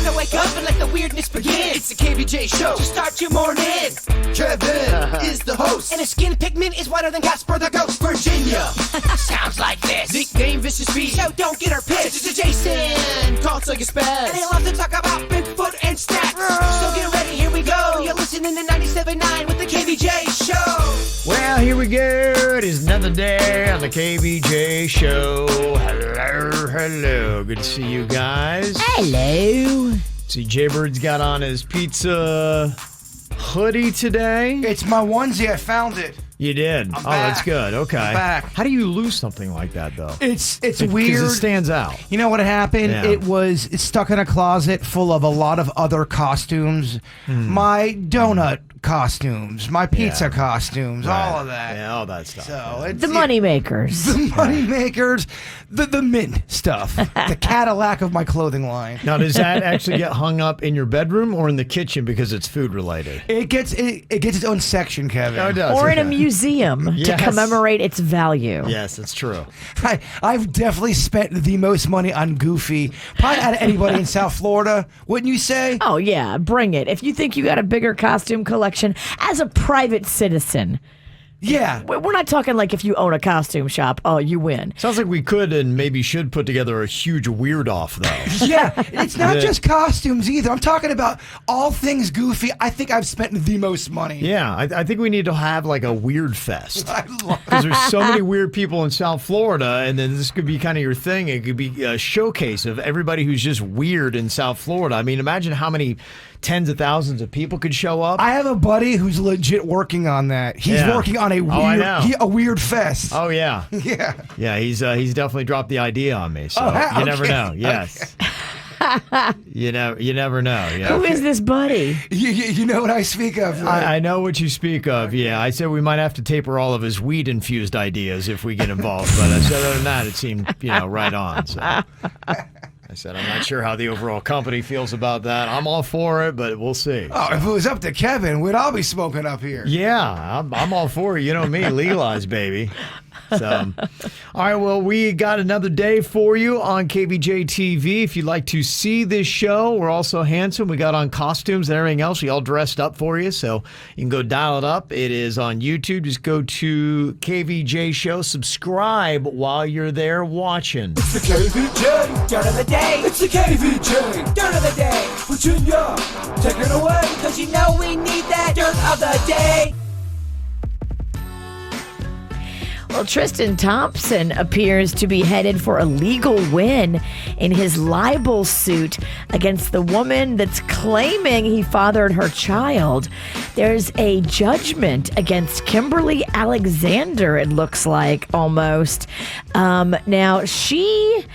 Time to wake up and let the weirdness begin. It's the KVJ Show to start your morning. Kevin is the host, and his skin pigment is whiter than Casper the Ghost. Virginia sounds like this. Nickname Vicious Beast, so don't get her pissed. It's Jason, talks like a spaz, and he loves to talk about Bigfoot and stats. So get ready, here we go. You're listening to 97.9 with the KVJ Show. Well, here we go. It is another day on the KVJ Show. Hello. Good to see you guys. Hello. See, Jbird's got on his pizza hoodie today. It's my onesie. I found it. You did? I'm oh, back. That's good. Okay. I'm back. How do you lose something like that, though? It's Because weird. it stands out. You know what happened? Yeah. It's stuck in a closet full of a lot of other costumes. My donut costumes, my pizza costumes, all of that. Yeah, all that stuff. So it's The money makers. the money makers, the mint stuff, the Cadillac of my clothing line. Now, does that actually get hung up in your bedroom or in the kitchen because it's food related? It gets its own section, Kevin. Oh, it does. Or in a museum to Yes. commemorate its value. Yes, that's true. I've definitely spent the most money on Goofy, probably out of anybody in South Florida. Wouldn't you say? Oh, yeah, bring it. If you think you got a bigger costume collection as a private citizen, Yeah. we're not talking like if you own a costume shop, oh, you win. Sounds like we could and maybe should put together a huge weird off, though. Yeah, it's not Yeah. just costumes either. I'm talking about all things Goofy. I think I've spent the most money. Yeah, I think we need to have like a weird fest. I love Because there's so many weird people in South Florida, and then this could be kind of your thing. It could be a showcase of everybody who's just weird in South Florida. I mean, imagine how many tens of thousands of people could show up. I have a buddy who's legit working on that. He's Yeah. working on a weird, I know. a weird fest. Oh yeah, Yeah. yeah. He's definitely dropped the idea on me. So Oh, you never okay. know. Yes. You never know. Yeah. Who is this buddy? You know what I speak of. right? I know what you speak of. Yeah, I said we might have to taper all of his weed-infused ideas if we get involved. But other than that, it seemed right on. So I said I'm not sure how the overall company feels about that. I'm all for it, but we'll see. Oh, if it was up to Kevin, we'd all be smoking up here. Yeah, I'm all for it. You know me, legalize, baby. So, all right, well, we got another day for you on KVJ TV. If you'd like to see this show, we're also handsome. We got on costumes and everything else. We all dressed up for you, so you can go dial it up. It is on YouTube. Just go to KVJ Show. Subscribe while you're there watching. It's the KVJ Dirt of the Day. It's the KVJ Dirt of the Day. Virginia, take it away, because you know we need that Dirt of the Day. Well, Tristan Thompson appears to be headed for a legal win in his libel suit against the woman that's claiming he fathered her child. There's a judgment against Kimberly Alexander, it looks like, almost. Now, she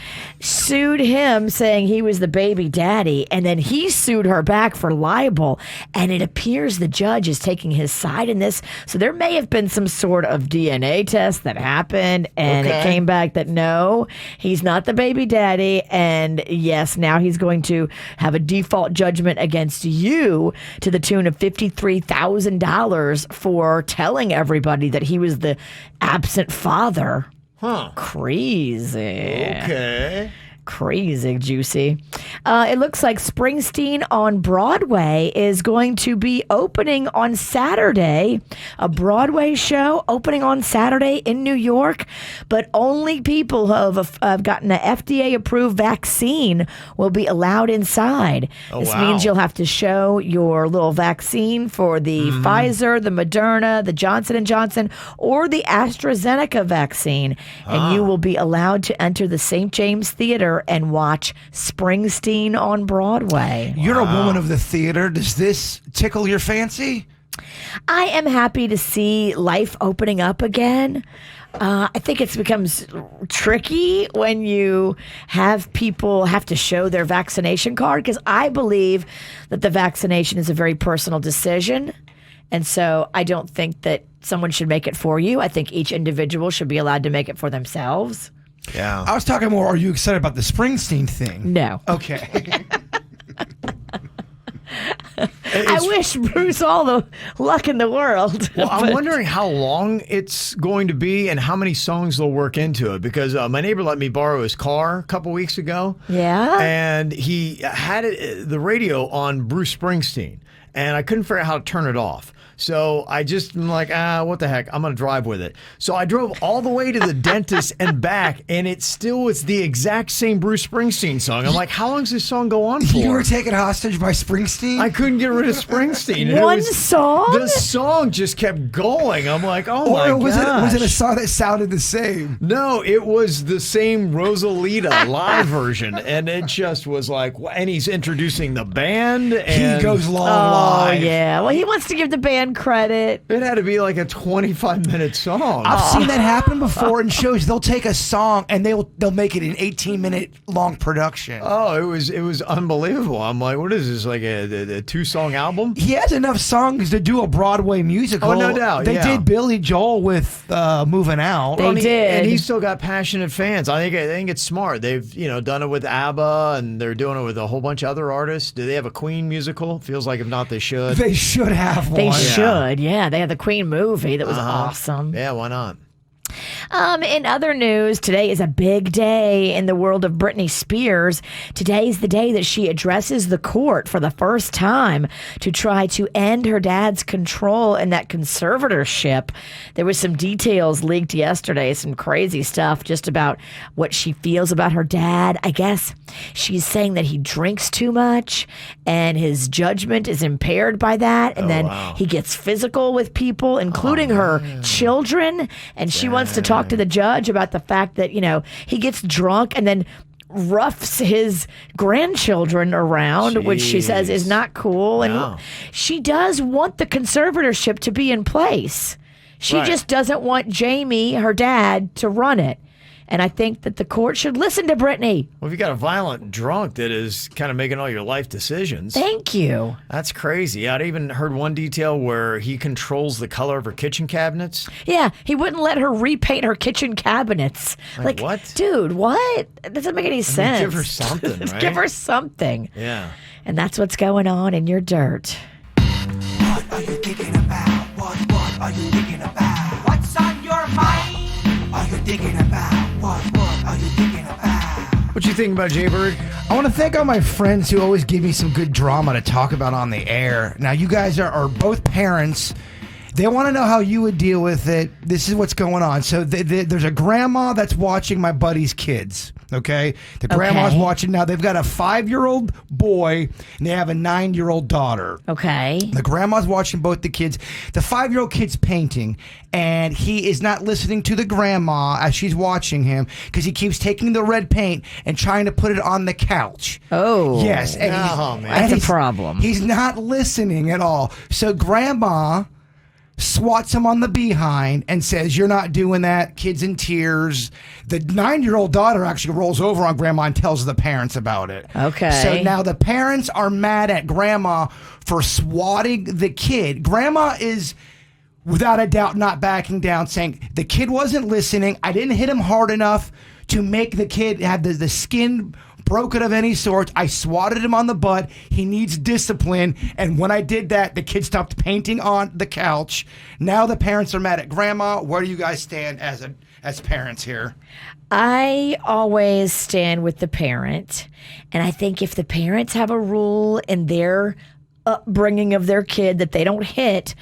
sued him saying he was the baby daddy, and then he sued her back for libel, and it appears the judge is taking his side in this. So there may have been some sort of DNA test that happened, and it came back that no, he's not the baby daddy, and yes, now he's going to have a default judgment against you to the tune of $53,000 for telling everybody that he was the absent father. Huh. Crazy. Okay. Crazy juicy. It looks like Springsteen on Broadway is going to be opening on Saturday. A Broadway show opening on Saturday in New York, but only people who have gotten an FDA-approved vaccine will be allowed inside. This means you'll have to show your little vaccine for the Pfizer, the Moderna, the Johnson & Johnson, or the AstraZeneca vaccine, and you will be allowed to enter the St. James Theater and watch Springsteen on Broadway. You're a woman of the theater. Does this tickle your fancy? I am happy to see life opening up again. I think it becomes tricky when you have people have to show their vaccination card, because I believe that the vaccination is a very personal decision. And so I don't think that someone should make it for you. I think each individual should be allowed to make it for themselves. Yeah. I was talking more, are you excited about the Springsteen thing? No. Okay. I wish Bruce all the luck in the world. Well, I'm but- wondering how long it's going to be and how many songs they'll work into it, because my neighbor let me borrow his car a couple weeks ago. Yeah? And he had the radio on Bruce Springsteen, and I couldn't figure out how to turn it off. So I'm like, what the heck? I'm going to drive with it. So I drove all the way to the dentist and back, and it still was the exact same Bruce Springsteen song. I'm like, how long does this song go on for? You were taken hostage by Springsteen? I couldn't get rid of Springsteen. And One song? The song just kept going. I'm like, oh my Or was gosh. it a song that sounded the same? No, it was the same Rosalita live version, and it just was like, and he's introducing the band. And He goes long Oh, live. yeah. Well, he wants to give the band credit. It had to be like a 25-minute song. I've seen that happen before in shows. They'll take a song and they'll make it an 18-minute long production. Oh, it was unbelievable. I'm like, what is this, like a 2-song album? He has enough songs to do a Broadway musical. Oh, no doubt, They yeah. did Billy Joel with Moving Out. They did. And he's still got passionate fans. I think it's smart. They've done it with ABBA, and they're doing it with a whole bunch of other artists. Do they have a Queen musical? Feels like if not, they should. They should have one. They should. Yeah, they had the Queen movie that was Uh-huh. awesome. Yeah, why not? In other news, today is a big day in the world of Britney Spears. Today is the day that she addresses the court for the first time to try to end her dad's control in that conservatorship. There was some details leaked yesterday, some crazy stuff just about what she feels about her dad. I guess she's saying that he drinks too much and his judgment is impaired by that. And then wow. he gets physical with people, including her children. And she wants to talk to the judge about the fact that, he gets drunk and then roughs his grandchildren around, which she says is not cool. No. And she does want the conservatorship to be in place. She Right. just doesn't want Jamie, her dad, to run it. And I think that the court should listen to Britney. Well, if you got a violent drunk that is kind of making all your life decisions, Thank you. that's crazy. I'd even heard one detail where he controls the color of her kitchen cabinets. Yeah, he wouldn't let her repaint her kitchen cabinets. Like what? Dude, what? That doesn't make any sense. give her something, right? Give her something. Yeah. And that's what's going on in your dirt. What are you thinking about? What are you thinking about? What's on your mind? Are you thinking about? What are you thinking about? What you think about Jbird? I want to thank all my friends who always give me some good drama to talk about on the air. Now, you guys are both parents. They want to know how you would deal with it. This is what's going on. So there's a grandma that's watching my buddy's kids. Okay, the grandma's Okay. watching now. They've got a 5-year-old boy and they have a 9-year-old daughter. Okay. The grandma's watching both the kids. The 5-year-old kid's painting, and he is not listening to the grandma as she's watching him because he keeps taking the red paint and trying to put it on the couch. Oh. Yes, and Oh, man. That's a he's- problem. He's not listening at all. So grandma swats him on the behind and says, "You're not doing that." Kid's in tears. The 9-year-old daughter actually rolls over on grandma and tells the parents about it. Okay. So now the parents are mad at grandma for swatting the kid. Grandma is without a doubt not backing down, saying the kid wasn't listening. I didn't hit him hard enough to make the kid have the skin broken of any sort. I swatted him on the butt. He needs discipline. And when I did that, the kid stopped painting on the couch. Now the parents are mad at grandma. Where do you guys stand as parents here? I always stand with the parent. And I think if the parents have a rule in their upbringing of their kid that they don't hit,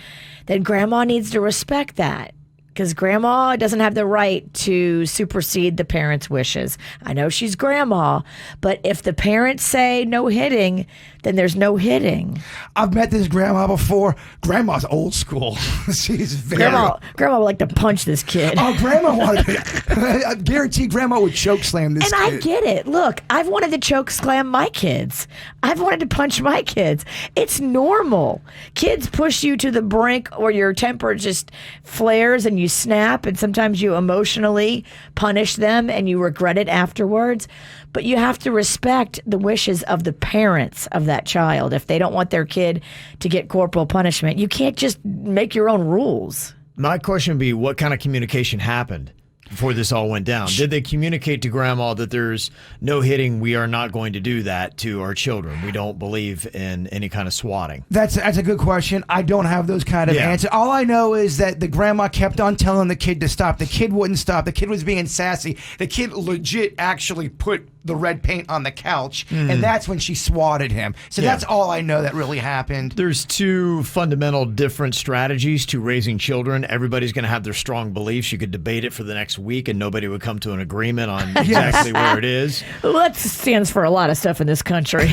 then grandma needs to respect that. Because grandma doesn't have the right to supersede the parents' wishes. I know she's grandma, but if the parents say no hitting, then there's no hitting. I've met this grandma before. Grandma's old school. She's very... Grandma would like to punch this kid. Oh, grandma wanted to... I guarantee grandma would choke slam this And kid. I get it. Look, I've wanted to choke slam my kids. I've wanted to punch my kids. It's normal. Kids push you to the brink or your temper just flares and you snap, and sometimes you emotionally punish them and you regret it afterwards. But you have to respect the wishes of the parents of that child. If they don't want their kid to get corporal punishment, you can't just make your own rules. My question would be, what kind of communication happened? before this all went down? Did they communicate to grandma that there's no hitting? We are not going to do that to our children. We don't believe in any kind of swatting. That's a good question. I don't have those kind of answers. All I know is that the grandma kept on telling the kid to stop. The kid wouldn't stop. The kid was being sassy. The kid legit actually put the red paint on the couch, and that's when she swatted him. So that's all I know that really happened. There's two fundamental different strategies to raising children. Everybody's going to have their strong beliefs. You could debate it for the next week, and nobody would come to an agreement on exactly where it is. Well, that stands for a lot of stuff in this country.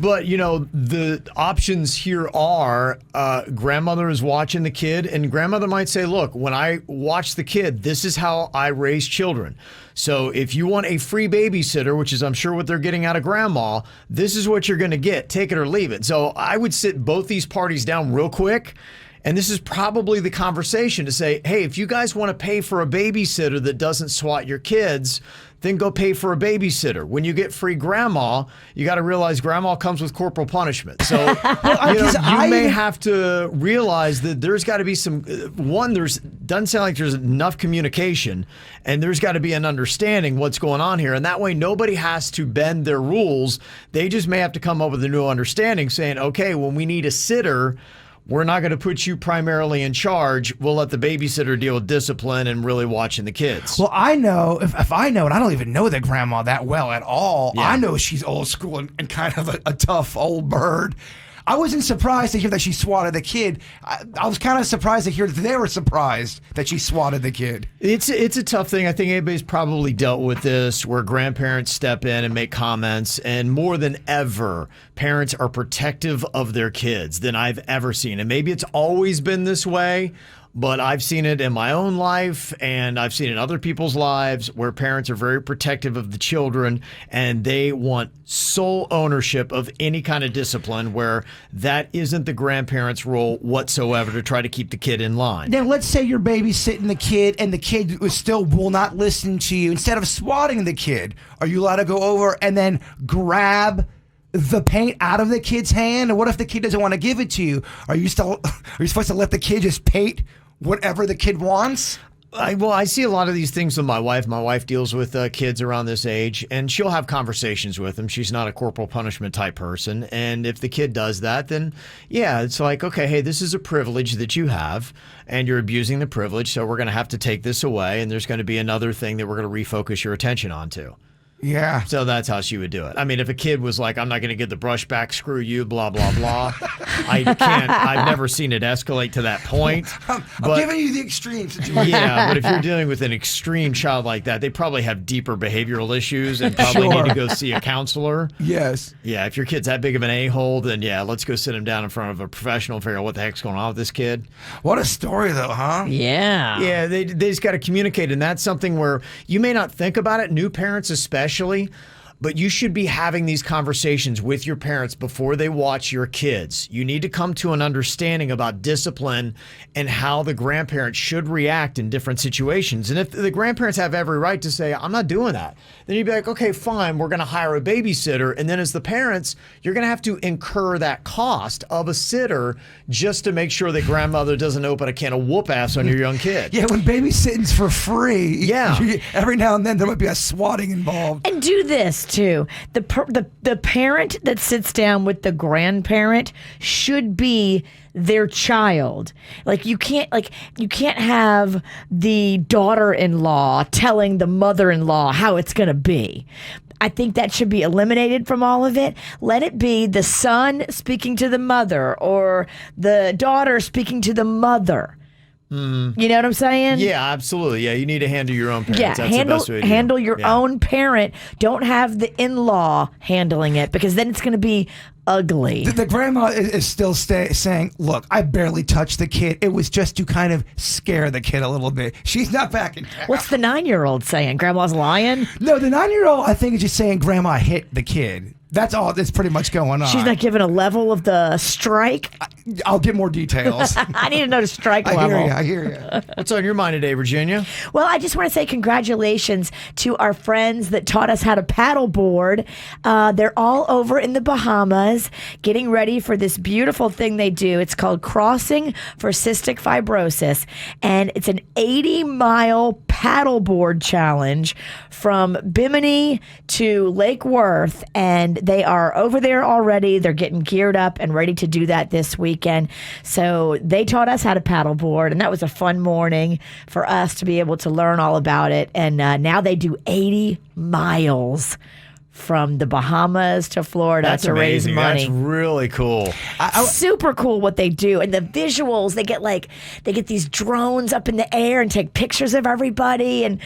But, you know, the options here are grandmother is watching the kid, and grandmother might say, look, when I watch the kid, this is how I raise children. So if you want a free babysitter, which is I'm sure what they're getting out of grandma, this is what you're going to get. Take it or leave it. So I would sit both these parties down real quick. And this is probably the conversation to say, hey, if you guys want to pay for a babysitter that doesn't swat your kids, then go pay for a babysitter. When you get free grandma, you got to realize grandma comes with corporal punishment. So you may have to realize that there's got to be some, doesn't sound like there's enough communication, and there's got to be an understanding what's going on here. And that way nobody has to bend their rules. They just may have to come up with a new understanding saying, okay, when we need a sitter, we're not going to put you primarily in charge. We'll let the babysitter deal with discipline and really watching the kids. Well, I know, if I know, and I don't even know the grandma that well at all, I know she's old school and kind of a tough old bird. I wasn't surprised to hear that she swatted the kid. I was kind of surprised to hear that they were surprised that she swatted the kid. It's a tough thing. I think everybody's probably dealt with this, where grandparents step in and make comments, and more than ever, parents are protective of their kids than I've ever seen. And maybe it's always been this way, but I've seen it in my own life, and I've seen it in other people's lives, where parents are very protective of the children, and they want sole ownership of any kind of discipline, where that isn't the grandparent's role whatsoever to try to keep the kid in line. Now, let's say you're babysitting the kid, and the kid still will not listen to you. Instead of swatting the kid, are you allowed to go over and then grab the paint out of the kid's hand? Or what if the kid doesn't want to give it to you? Are you supposed to let the kid just paint whatever the kid wants? I see a lot of these things with my wife. My wife deals with kids around this age, and she'll have conversations with them. She's not a corporal punishment type person. And if the kid does that, then yeah, it's like, okay, hey, this is a privilege that you have, and you're abusing the privilege, so we're going to have to take this away, and there's going to be another thing that we're going to refocus your attention onto. Yeah. So that's how she would do it. I mean, if a kid was like, I'm not going to get the brush back, screw you, blah, blah, blah. I've never seen it escalate to that point. I'm giving you the extreme situation. Yeah, but if you're dealing with an extreme child like that, they probably have deeper behavioral issues and probably need to go see a counselor. Yes. Yeah, if your kid's that big of an a-hole, then yeah, let's go sit him down in front of a professional and figure out what the heck's going on with this kid. What a story, though, huh? Yeah. Yeah, they just got to communicate, and that's something where you may not think about it, new parents especially, but you should be having these conversations with your parents before they watch your kids. You need to come to an understanding about discipline and how the grandparents should react in different situations. And if the grandparents have every right to say, I'm not doing that, then you'd be like, okay, fine, we're going to hire a babysitter. And then as the parents, you're going to have to incur that cost of a sitter just to make sure that grandmother doesn't open a can of whoop ass on your young kid. Yeah, when babysitting's for free, yeah, every now and then there might be a swatting involved. And do this too. The parent that sits down with the grandparent should be their child. Like you can't have the daughter-in-law telling the mother-in-law how it's going to be. I think that should be eliminated from all of it. Let it be the son speaking to the mother, or the daughter speaking to the mother. You know what I'm saying? Yeah, absolutely. Yeah, you need to handle your own parents. Yeah, that's the best way to handle do it. your own parent. Don't have the in-law handling it, because then it's going to be ugly. The grandma is still saying, look, I barely touched the kid. It was just to kind of scare the kid a little bit. She's not backing down. What's the 9-year-old saying? Grandma's lying? No, the 9-year-old, I think, is just saying grandma hit the kid. That's all that's pretty much going on. She's not giving a level of the strike. I'll get more details. I need to know the strike I level. hear you. What's on your mind today, Virginia? Well, I just want to say congratulations to our friends that taught us how to paddleboard. They're all over in the Bahamas getting ready for this beautiful thing they do. It's called Crossing for Cystic Fibrosis, and it's an 80-mile paddleboard challenge from Bimini to Lake Worth, and they are over there already. They're getting geared up and ready to do that this weekend. So they taught us how to paddleboard, and that was a fun morning for us to be able to learn all about it. And now they do 80 miles from the Bahamas to Florida That's to amazing. raise money. That's really cool. Super cool what they do, and the visuals. They get these drones up in the air and take pictures of everybody. And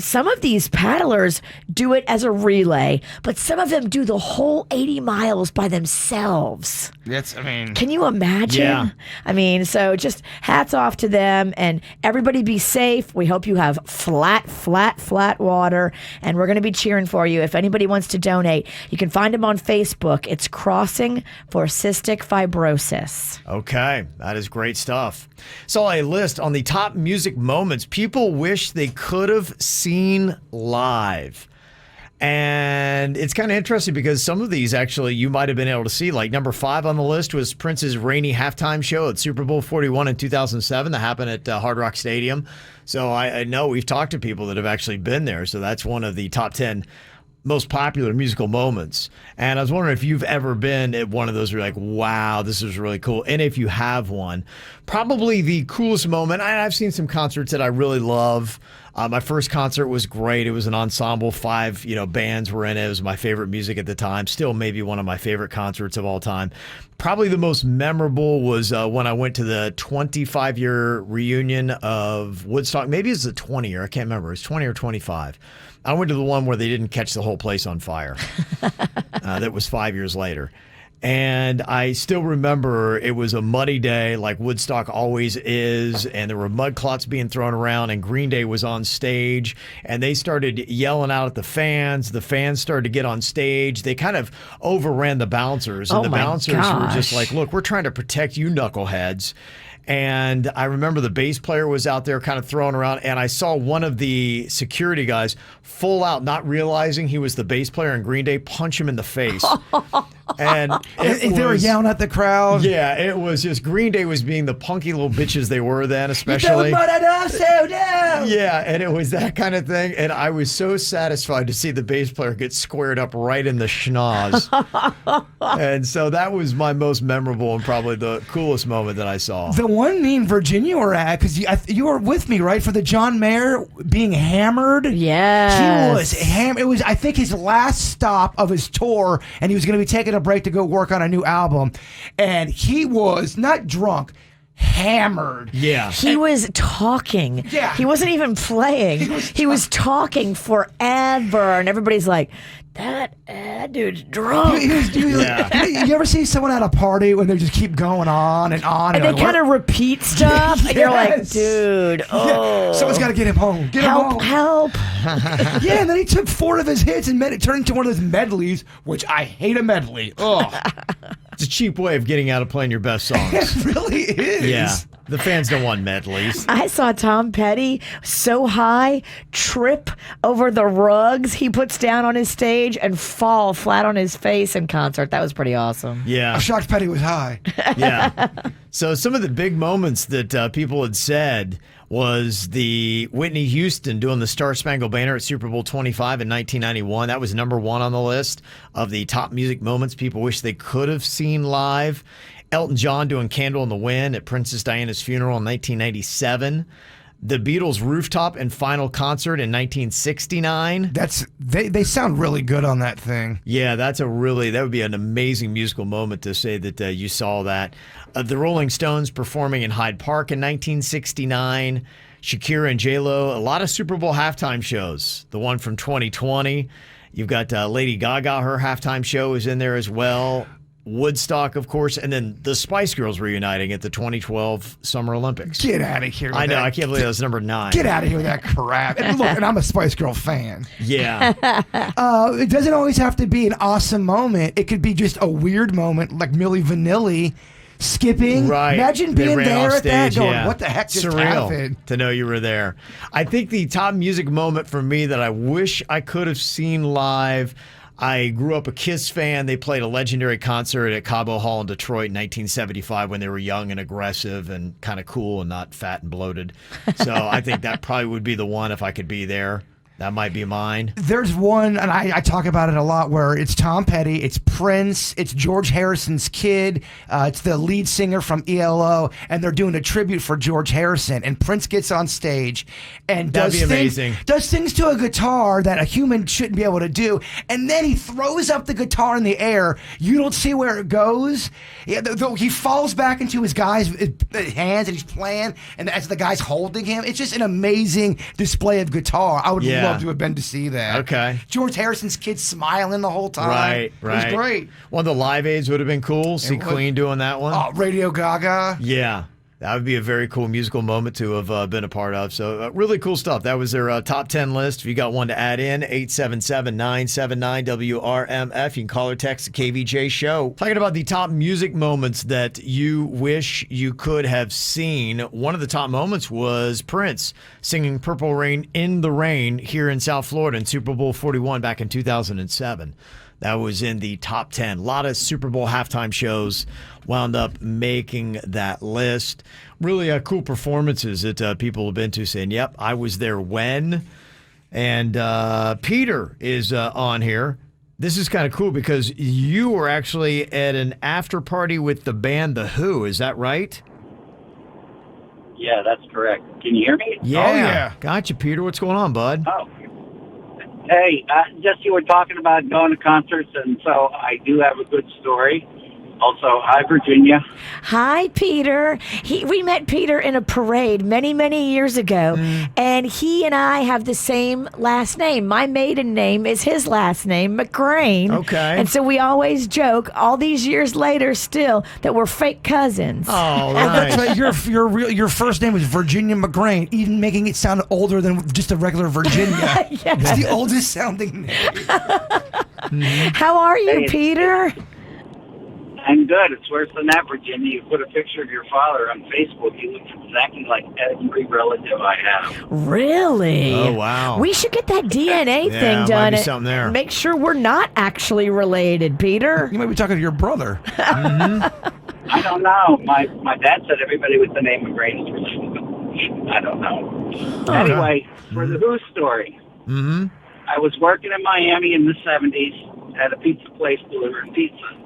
some of these paddlers do it as a relay, but some of them do the whole 80 miles by themselves. Can you imagine? Yeah. So just hats off to them, and everybody be safe. We hope you have flat water, and we're going to be cheering for you. If anybody wants to donate, you can find them on Facebook. It's Crossing for Cystic Fibrosis. Okay, that is great stuff. Saw a list on the top music moments people wish they could have seen live. And it's kind of interesting because some of these actually you might have been able to see. Like number 5 on the list was Prince's rainy halftime show at Super Bowl 41 in 2007 that happened at Hard Rock Stadium. So I know we've talked to people that have actually been there. So that's one of the top 10 most popular musical moments. And I was wondering if you've ever been at one of those where you're like, wow, this is really cool. And if you have one, probably the coolest moment, I've seen some concerts that I really love. My first concert was great. It was an ensemble, 5 bands were in it. It was my favorite music at the time. Still maybe one of my favorite concerts of all time. Probably the most memorable was when I went to the 25-year reunion of Woodstock. Maybe it's the 20-year. I can't remember. It's 20 or 25. I went to the one where they didn't catch the whole place on fire. That was 5 years later. And I still remember it was a muddy day like Woodstock always is, and there were mud clots being thrown around, and Green Day was on stage, and they started yelling out at the fans. The fans started to get on stage. They kind of overran the bouncers, and the bouncers were just like, look, we're trying to protect you knuckleheads. And I remember the bass player was out there kind of throwing around, and I saw one of the security guys full out, not realizing he was the bass player in Green Day, punch him in the face. And they were yelling at the crowd. Yeah, it was just Green Day was being the punky little bitches they were then, especially. Yeah, and it was that kind of thing. And I was so satisfied to see the bass player get squared up right in the schnoz. And so that was my most memorable and probably the coolest moment that I saw. The one me and Virginia were at, because you were with me, right, for the John Mayer being hammered. Yes. He was hammered. It was, I think, his last stop of his tour, and he was going to be taking a break to go work on a new album. And he was not drunk, hammered. Yeah. He was talking. Yeah. He wasn't even playing. He was talking forever, and everybody's like, that dude's drunk. Yeah. You ever see someone at a party when they just keep going on and on? And they kind of repeat stuff, and you're like, Yes. dude, oh. Someone's got to get him home. Get him home. Help. Yeah, and then he took 4 of his hits and made it turn into one of those medleys, which I hate a medley. Ugh. It's a cheap way of getting out of playing your best songs. It really is. Yeah. The fans don't want medleys. I saw Tom Petty so high trip over the rugs he puts down on his stage and fall flat on his face in concert. That was pretty awesome. Yeah. I'm shocked Petty was high. Yeah. So some of the big moments that people had said was the Whitney Houston doing the Star Spangled Banner at Super Bowl 25 in 1991. That was number 1 on the list of the top music moments people wish they could have seen live. Elton John doing Candle in the Wind at Princess Diana's funeral in 1997. The Beatles' rooftop and final concert in 1969. They sound really good on that thing. Yeah, that would be an amazing musical moment to say that you saw that. The Rolling Stones performing in Hyde Park in 1969. Shakira and J-Lo, a lot of Super Bowl halftime shows. The one from 2020. You've got Lady Gaga, her halftime show is in there as well. Woodstock, of course, and then the Spice Girls reuniting at the 2012 Summer Olympics. Get out of here. With I know. that. I can't believe that was number 9. Get out of here with that crap. And look, and I'm a Spice Girl fan. Yeah. It doesn't always have to be an awesome moment. It could be just a weird moment, like Milli Vanilli skipping. Right. Imagine They being ran there off at that, stage, going, yeah. "What the heck just Surreal happened?" to know you were there. I think the top music moment for me that I wish I could have seen live. I grew up a Kiss fan. They played a legendary concert at Cabo Hall in Detroit in 1975 when they were young and aggressive and kind of cool and not fat and bloated. So I think that probably would be the one if I could be there. That might be mine. There's one, and I talk about it a lot, where it's Tom Petty, it's Prince, it's George Harrison's kid, it's the lead singer from ELO, and they're doing a tribute for George Harrison. And Prince gets on stage and That'd be amazing. does things to a guitar that a human shouldn't be able to do. And then he throws up the guitar in the air. You don't see where it goes. He falls back into his guy's hands, and he's playing, and as the guy's holding him, it's just an amazing display of guitar. I would love to have been to see that. Okay. George Harrison's kid smiling the whole time. Right. It was great. One of the Live Aids would have been cool. See would. Queen doing that one. Oh, Radio Gaga. Yeah. That would be a very cool musical moment to have been a part of. So really cool stuff. That was their top 10 list. If you got one to add in, 877-979-WRMF. You can call or text the KVJ Show. Talking about the top music moments that you wish you could have seen. One of the top moments was Prince singing Purple Rain in the Rain here in South Florida in Super Bowl 41 back in 2007. That was in the top 10. A lot of Super Bowl halftime shows wound up making that list. Really cool performances that people have been to saying, yep, I was there when. And Peter is on here. This is kind of cool because you were actually at an after party with the band The Who. Is that right? Yeah, that's correct. Can you hear me? Yeah. Oh, yeah. Gotcha, Peter. What's going on, bud? Oh. Hey, just you were talking about going to concerts, and so I do have a good story. Also, hi, Virginia. Hi, Peter. We met Peter in a parade many, many years ago, and he and I have the same last name. My maiden name is his last name, McCrane. Okay. And so we always joke, all these years later still, that we're fake cousins. Oh, That's nice. right. Your first name was Virginia McGrain, even making it sound older than just a regular Virginia. It's the oldest sounding name. How are you, Hey. Peter? I'm good. It's worse than that, Virginia. You put a picture of your father on Facebook. He looks exactly like every relative I have. Really? Oh, wow. We should get that DNA Yeah, thing might done. be and something there. Make sure we're not actually related, Peter. You might be talking to your brother. I don't know. My dad said everybody with the name McGrain is related. I don't know. Anyway, for the Who story, I was working in Miami in the 70s at a pizza place delivering pizza.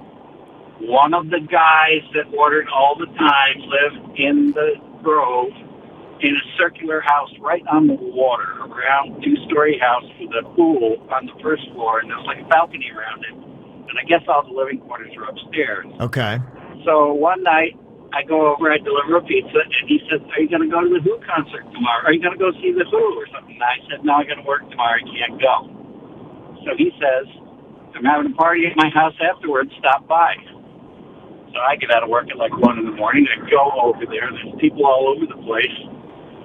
One of the guys that ordered all the time lived in the Grove in a circular house right on the water, a round 2-story house with a pool on the first floor, and there's like a balcony around it. And I guess all the living quarters are upstairs. Okay. So one night, I go over, I deliver a pizza, and he says, are you going to go to the Who concert tomorrow? Are you going to go see the Who or something? And I said, no, I got to work tomorrow. I can't go. So he says, I'm having a party at my house afterwards. Stop by. So I get out of work at like 1 in the morning. I go over there. There's people all over the place.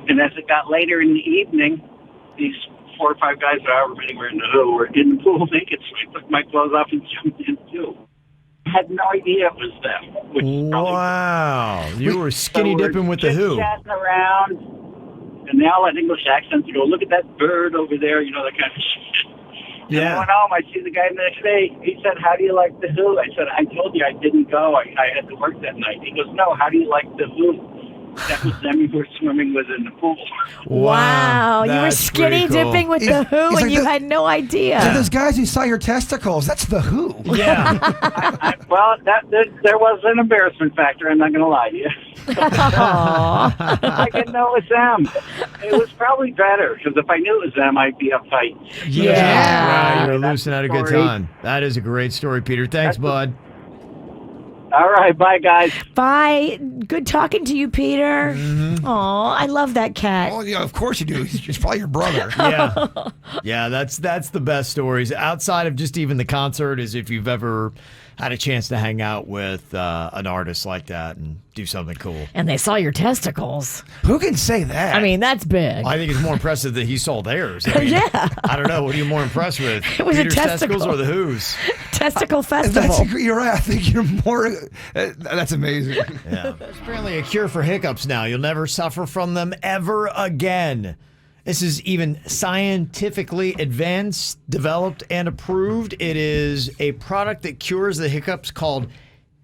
And as it got later in the evening, these 4 or 5 guys, however many were in the Who, were in the pool naked. So I took my clothes off and jumped in too. I had no idea it was them. Which is probably Wow. You were skinny we're dipping with The Who. chit-chatting around, and they all had English accents. You go, look at that bird over there, you know, that kind of shit. And I went home, I see the guy the next day. He said, how do you like The Who? I said, I told you I didn't go. I had to work that night. He goes, no, how do you like The Who? That was them you were swimming with in the pool. Wow. You were That's skinny pretty cool. dipping with He's- The Who, he's and like you the- had no idea. So those guys who saw your testicles, that's the Who. Yeah. Well, there was an embarrassment factor, I'm not going to lie to you. I didn't know it was them. It was probably better, because if I knew it was them, I'd be uptight. Yeah. Right. You're That's losing the out a good story. time. That is a great story, Peter. Thanks, bud. All right, bye, guys. Bye. Good talking to you, Peter. Mm-hmm. Aw, I love that cat. Oh, yeah, of course you do. He's probably your brother. Yeah, yeah. That's the best stories outside of just even the concert. Is if you've ever had a chance to hang out with an artist like that and do something cool. And they saw your testicles. Who can say that? I mean, that's big. I think it's more impressive that he saw theirs. I mean, Yeah. I don't know. What are you more impressed with? It was a Peter's testicles testicle. or the Who's? Testicle festival. You're right. I think you're more. That's amazing. Yeah. There's apparently a cure for hiccups now. You'll never suffer from them ever again. This is even scientifically advanced, developed, and approved. It is a product that cures the hiccups called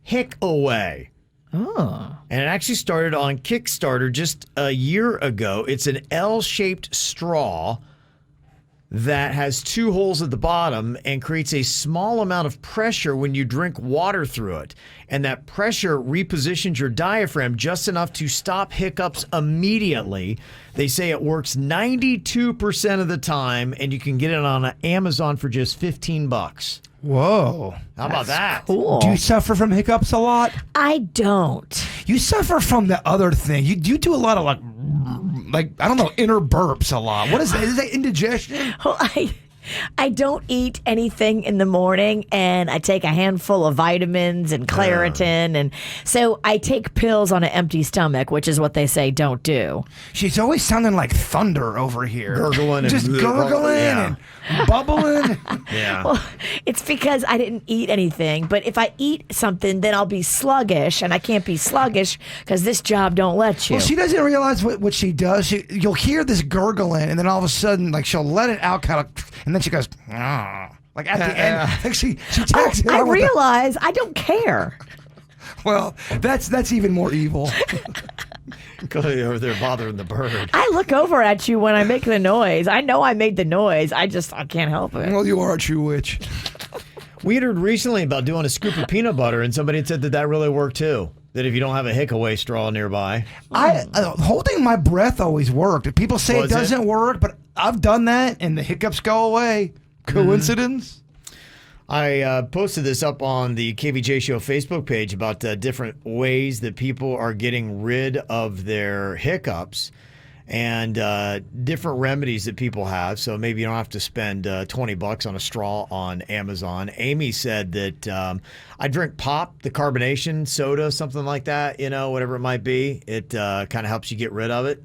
Hiccup. Oh. And it actually started on Kickstarter just a year ago. It's an L-shaped straw that has 2 holes at the bottom and creates a small amount of pressure when you drink water through it. And that pressure repositions your diaphragm just enough to stop hiccups immediately. They say it works 92% of the time, and you can get it on Amazon for just $15. Whoa. How about that? Cool. Do you suffer from hiccups a lot? I don't. You suffer from the other thing. You do a lot of like I don't know, inner burps a lot. What is that? Is that indigestion? Well, I don't eat anything in the morning, and I take a handful of vitamins and Claritin, and so I take pills on an empty stomach, which is what they say don't do. She's always sounding like thunder over here. Gurgling and just gurgling yeah. and bubbling. Yeah. Well, it's because I didn't eat anything, but if I eat something, then I'll be sluggish, and I can't be sluggish because this job don't let you. Well, she doesn't realize what she does. You'll hear this gurgling, and then all of a sudden, like she'll let it out, kind of, and then she goes, "Ah." Like at the end, like she takes it I out with the- realize I don't care. Well, that's even more evil. Go over there bothering the bird. I look over at you when I make the noise. I know I made the noise. I can't help it. Well, you are a true witch. We had heard recently about doing a scoop of peanut butter, and somebody had said that really worked too. That if you don't have a Hiccup straw nearby. Holding my breath always worked. People say it doesn't work, but I've done that, and the hiccups go away. Coincidence? I posted this up on the KVJ Show Facebook page about different ways that people are getting rid of their hiccups and different remedies that people have. So maybe you don't have to spend $20 on a straw on Amazon. Amy said that I drink pop, the carbonation soda, something like that, whatever it might be. It kind of helps you get rid of it,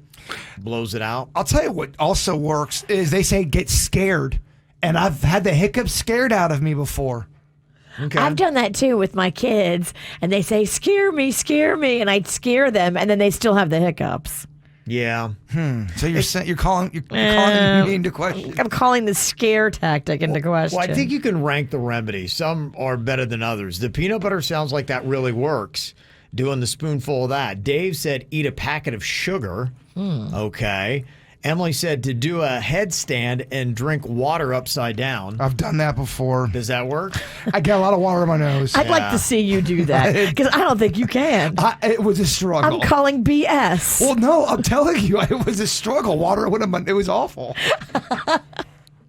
blows it out. I'll tell you what also works is they say get scared. And I've had the hiccups scared out of me before. Okay. I've done that too with my kids, and they say, scare me, and I'd scare them, and then they still have the hiccups. Yeah. So you're calling me into question. I'm calling the scare tactic into question. Well, I think you can rank the remedies. Some are better than others. The peanut butter sounds like that really works. Doing the spoonful of that. Dave said eat a packet of sugar. Okay. Emily said to do a headstand and drink water upside down. I've done that before. Does that work? I get a lot of water in my nose. I'd like to see you do that, because I don't think you can. It was a struggle. I'm calling BS. Well, no, I'm telling you, it was a struggle. Water went in my, it was awful.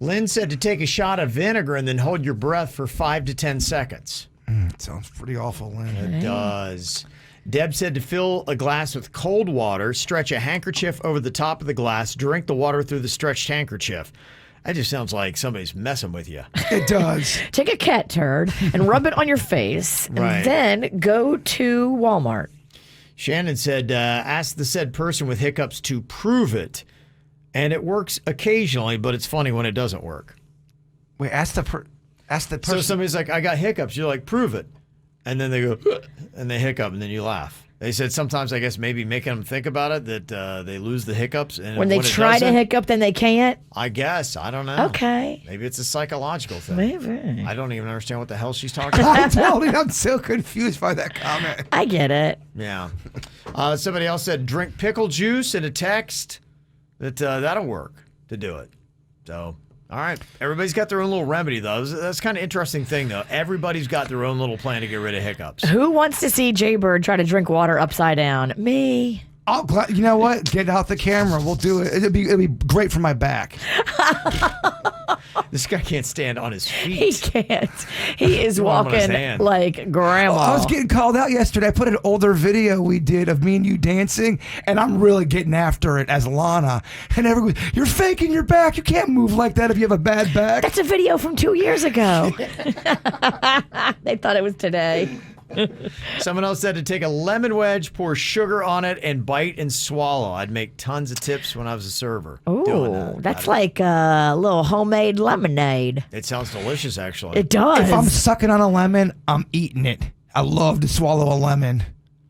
Lynn said to take a shot of vinegar and then hold your breath for 5 to 10 seconds. It sounds pretty awful, Lynn. It does. Deb said to fill a glass with cold water, stretch a handkerchief over the top of the glass, drink the water through the stretched handkerchief. That just sounds like somebody's messing with you. It does. Take a cat turd and rub it on your face, and Right. then go to Walmart. Shannon said, ask the said person with hiccups to prove it. And it works occasionally, but it's funny when it doesn't work. Wait, ask the person. So somebody's like, I got hiccups. You're like, prove it. And then they go, and they hiccup, and then you laugh. They said sometimes, I guess, maybe making them think about it, that they lose the hiccups. And When they try to hiccup, then they can't? I guess. I don't know. Okay. Maybe it's a psychological thing. Maybe. I don't even understand what the hell she's talking about. I told you, I'm so confused by that comment. I get it. Yeah. Somebody else said drink pickle juice in a text. That'll work to do it. So, all right. Everybody's got their own little remedy, though. That's kind of interesting thing, though. Everybody's got their own little plan to get rid of hiccups. Who wants to see Jbird try to drink water upside down? Me. You know what? Get out the camera. We'll do it. It'll be great for my back. This guy can't stand on his He feet. can't. He is Throw him on his walking hand. like grandma. I was getting called out yesterday. I put an older video we did of me and you dancing, and I'm really getting after it as Lana. And everyone, you're faking your back. You can't move like that if you have a bad back. That's a video from 2 years ago. They thought it was today. Someone else said to take a lemon wedge, pour sugar on it, and bite and swallow. I'd make tons of tips when I was a server. doing Ooh, that's like a little homemade lemonade. It sounds delicious, actually. It does. If I'm sucking on a lemon, I'm eating it. I love to swallow a lemon.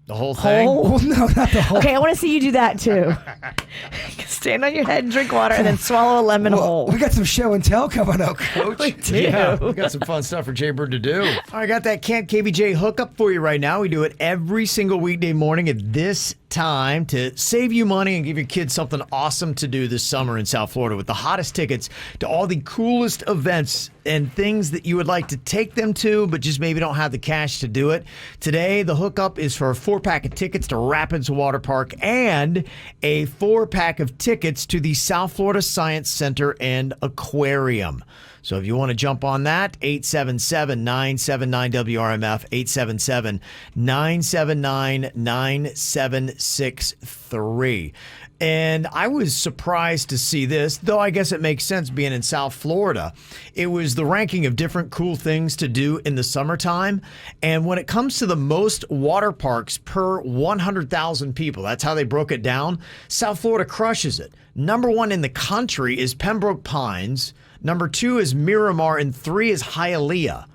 The whole thing? Well, no, not the whole. Okay, I want to see you do that too. Stand on your head and drink water and then swallow a lemon whole. We got some show and tell coming up, Coach. Yeah, we got some fun stuff for Jbird to do. All right, I got that Camp KVJ hookup for you right now. We do it every single weekday morning at this time to save you money and give your kids something awesome to do this summer in South Florida with the hottest tickets to all the coolest events and things that you would like to take them to, but just maybe don't have the cash to do it. Today, the hookup is for a 4-pack of tickets to Rapids Water Park and a 4-pack of tickets to the South Florida Science Center and Aquarium. So if you want to jump on that, 877-979-WRMF, 877-979-9763. And I was surprised to see this, though I guess it makes sense being in South Florida. It was the ranking of different cool things to do in the summertime. And when it comes to the most water parks per 100,000 people, that's how they broke it down, South Florida crushes it. Number 1 in the country is Pembroke Pines. Number 2 is Miramar, and 3 is Hialeah.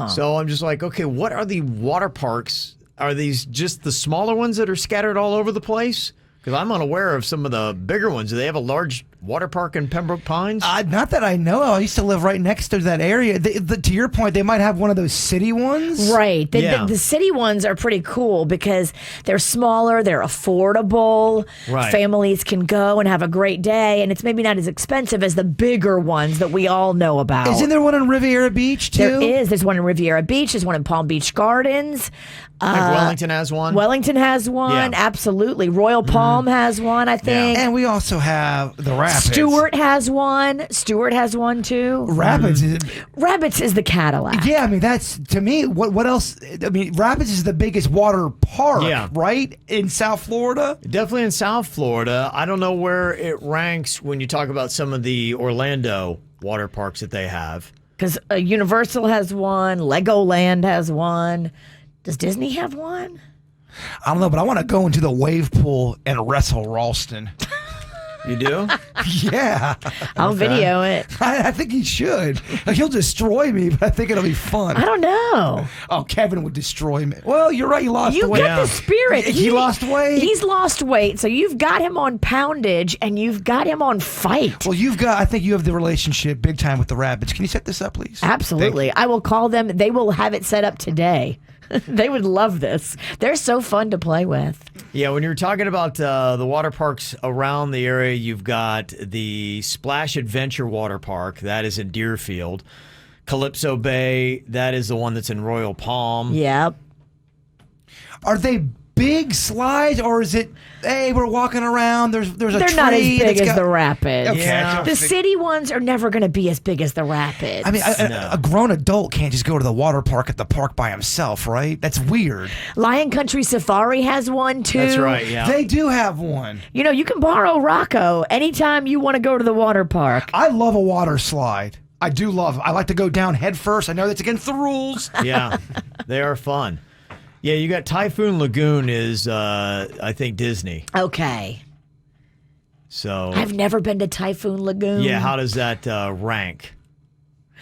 So I'm just like, okay, what are the water parks? Are these just the smaller ones that are scattered all over the place? Because I'm unaware of some of the bigger ones. Do they have a large water park in Pembroke Pines? Not that I know. I used to live right next to that area. To your point, they might have one of those city ones. Right. Yeah. The city ones are pretty cool because they're smaller, they're affordable. Right. Families can go and have a great day, and it's maybe not as expensive as the bigger ones that we all know about. Isn't there one in Riviera Beach, too? There is. There's one in Riviera Beach. There's one in Palm Beach Gardens. I think Wellington has one. Wellington has one. Yeah. Absolutely. Royal Palm has one, I think. And we also have the Rapids. Stewart has one. Stewart has one, too. Rapids. Rabbits is the Cadillac. Yeah, I mean, that's, to me, what else? I mean, Rapids is the biggest water park, right, in South Florida? Definitely in South Florida. I don't know where it ranks when you talk about some of the Orlando water parks that they have. Because Universal has one. Legoland has one. Does Disney have one? I don't know, but I want to go into the wave pool and wrestle Ralston. You do? Yeah. I'll video it. I think he should. Like, he'll destroy me, but I think it'll be fun. I don't know. Oh, Kevin would destroy me. Well, you're right. He lost You weight. got the spirit. He lost weight. He's lost weight, so you've got him on poundage and you've got him on fight. Well, I think you have the relationship big time with the Rapids. Can you set this up, please? Absolutely. I will call them. They will have it set up today. They would love this. They're so fun to play with. Yeah, when you're talking about the water parks around the area, you've got the Splash Adventure Water Park. That is in Deerfield. Calypso Bay, that is the one that's in Royal Palm. Yep. Are they big slides, or is it, hey, we're walking around, there's a They're tree not as big that's as got- the Rapids. Okay, Yeah. The city ones are never going to be as big as the Rapids. I mean, a grown adult can't just go to the water park at the park by himself, right? That's weird. Lion Country Safari has one, too. That's right, yeah. They do have one. You know, you can borrow Rocco anytime you want to go to the water park. I love a water slide. I do love. I like to go down head first. I know that's against the rules. Yeah, they are fun. Yeah, you got Typhoon Lagoon is, I think, Disney. Okay. So I've never been to Typhoon Lagoon. yeah, how does that rank?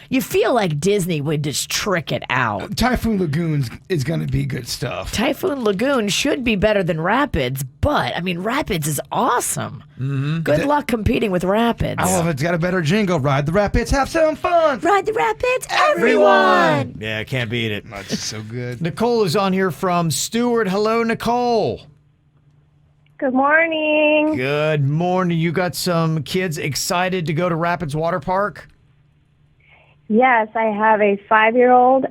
You feel like Disney would just trick it out. Typhoon Lagoon is going to be good stuff. Typhoon Lagoon should be better than Rapids, but, I mean, Rapids is awesome. Mm-hmm. Good luck competing with Rapids. I love it. It's got a better jingle. Ride the Rapids, have some fun. Ride the Rapids, everyone! Yeah, can't beat it. That's so good. Nicole is on here from Stewart. Hello, Nicole. Good morning. Good morning. You got some kids excited to go to Rapids Water Park? Yes, I have a 5-year-old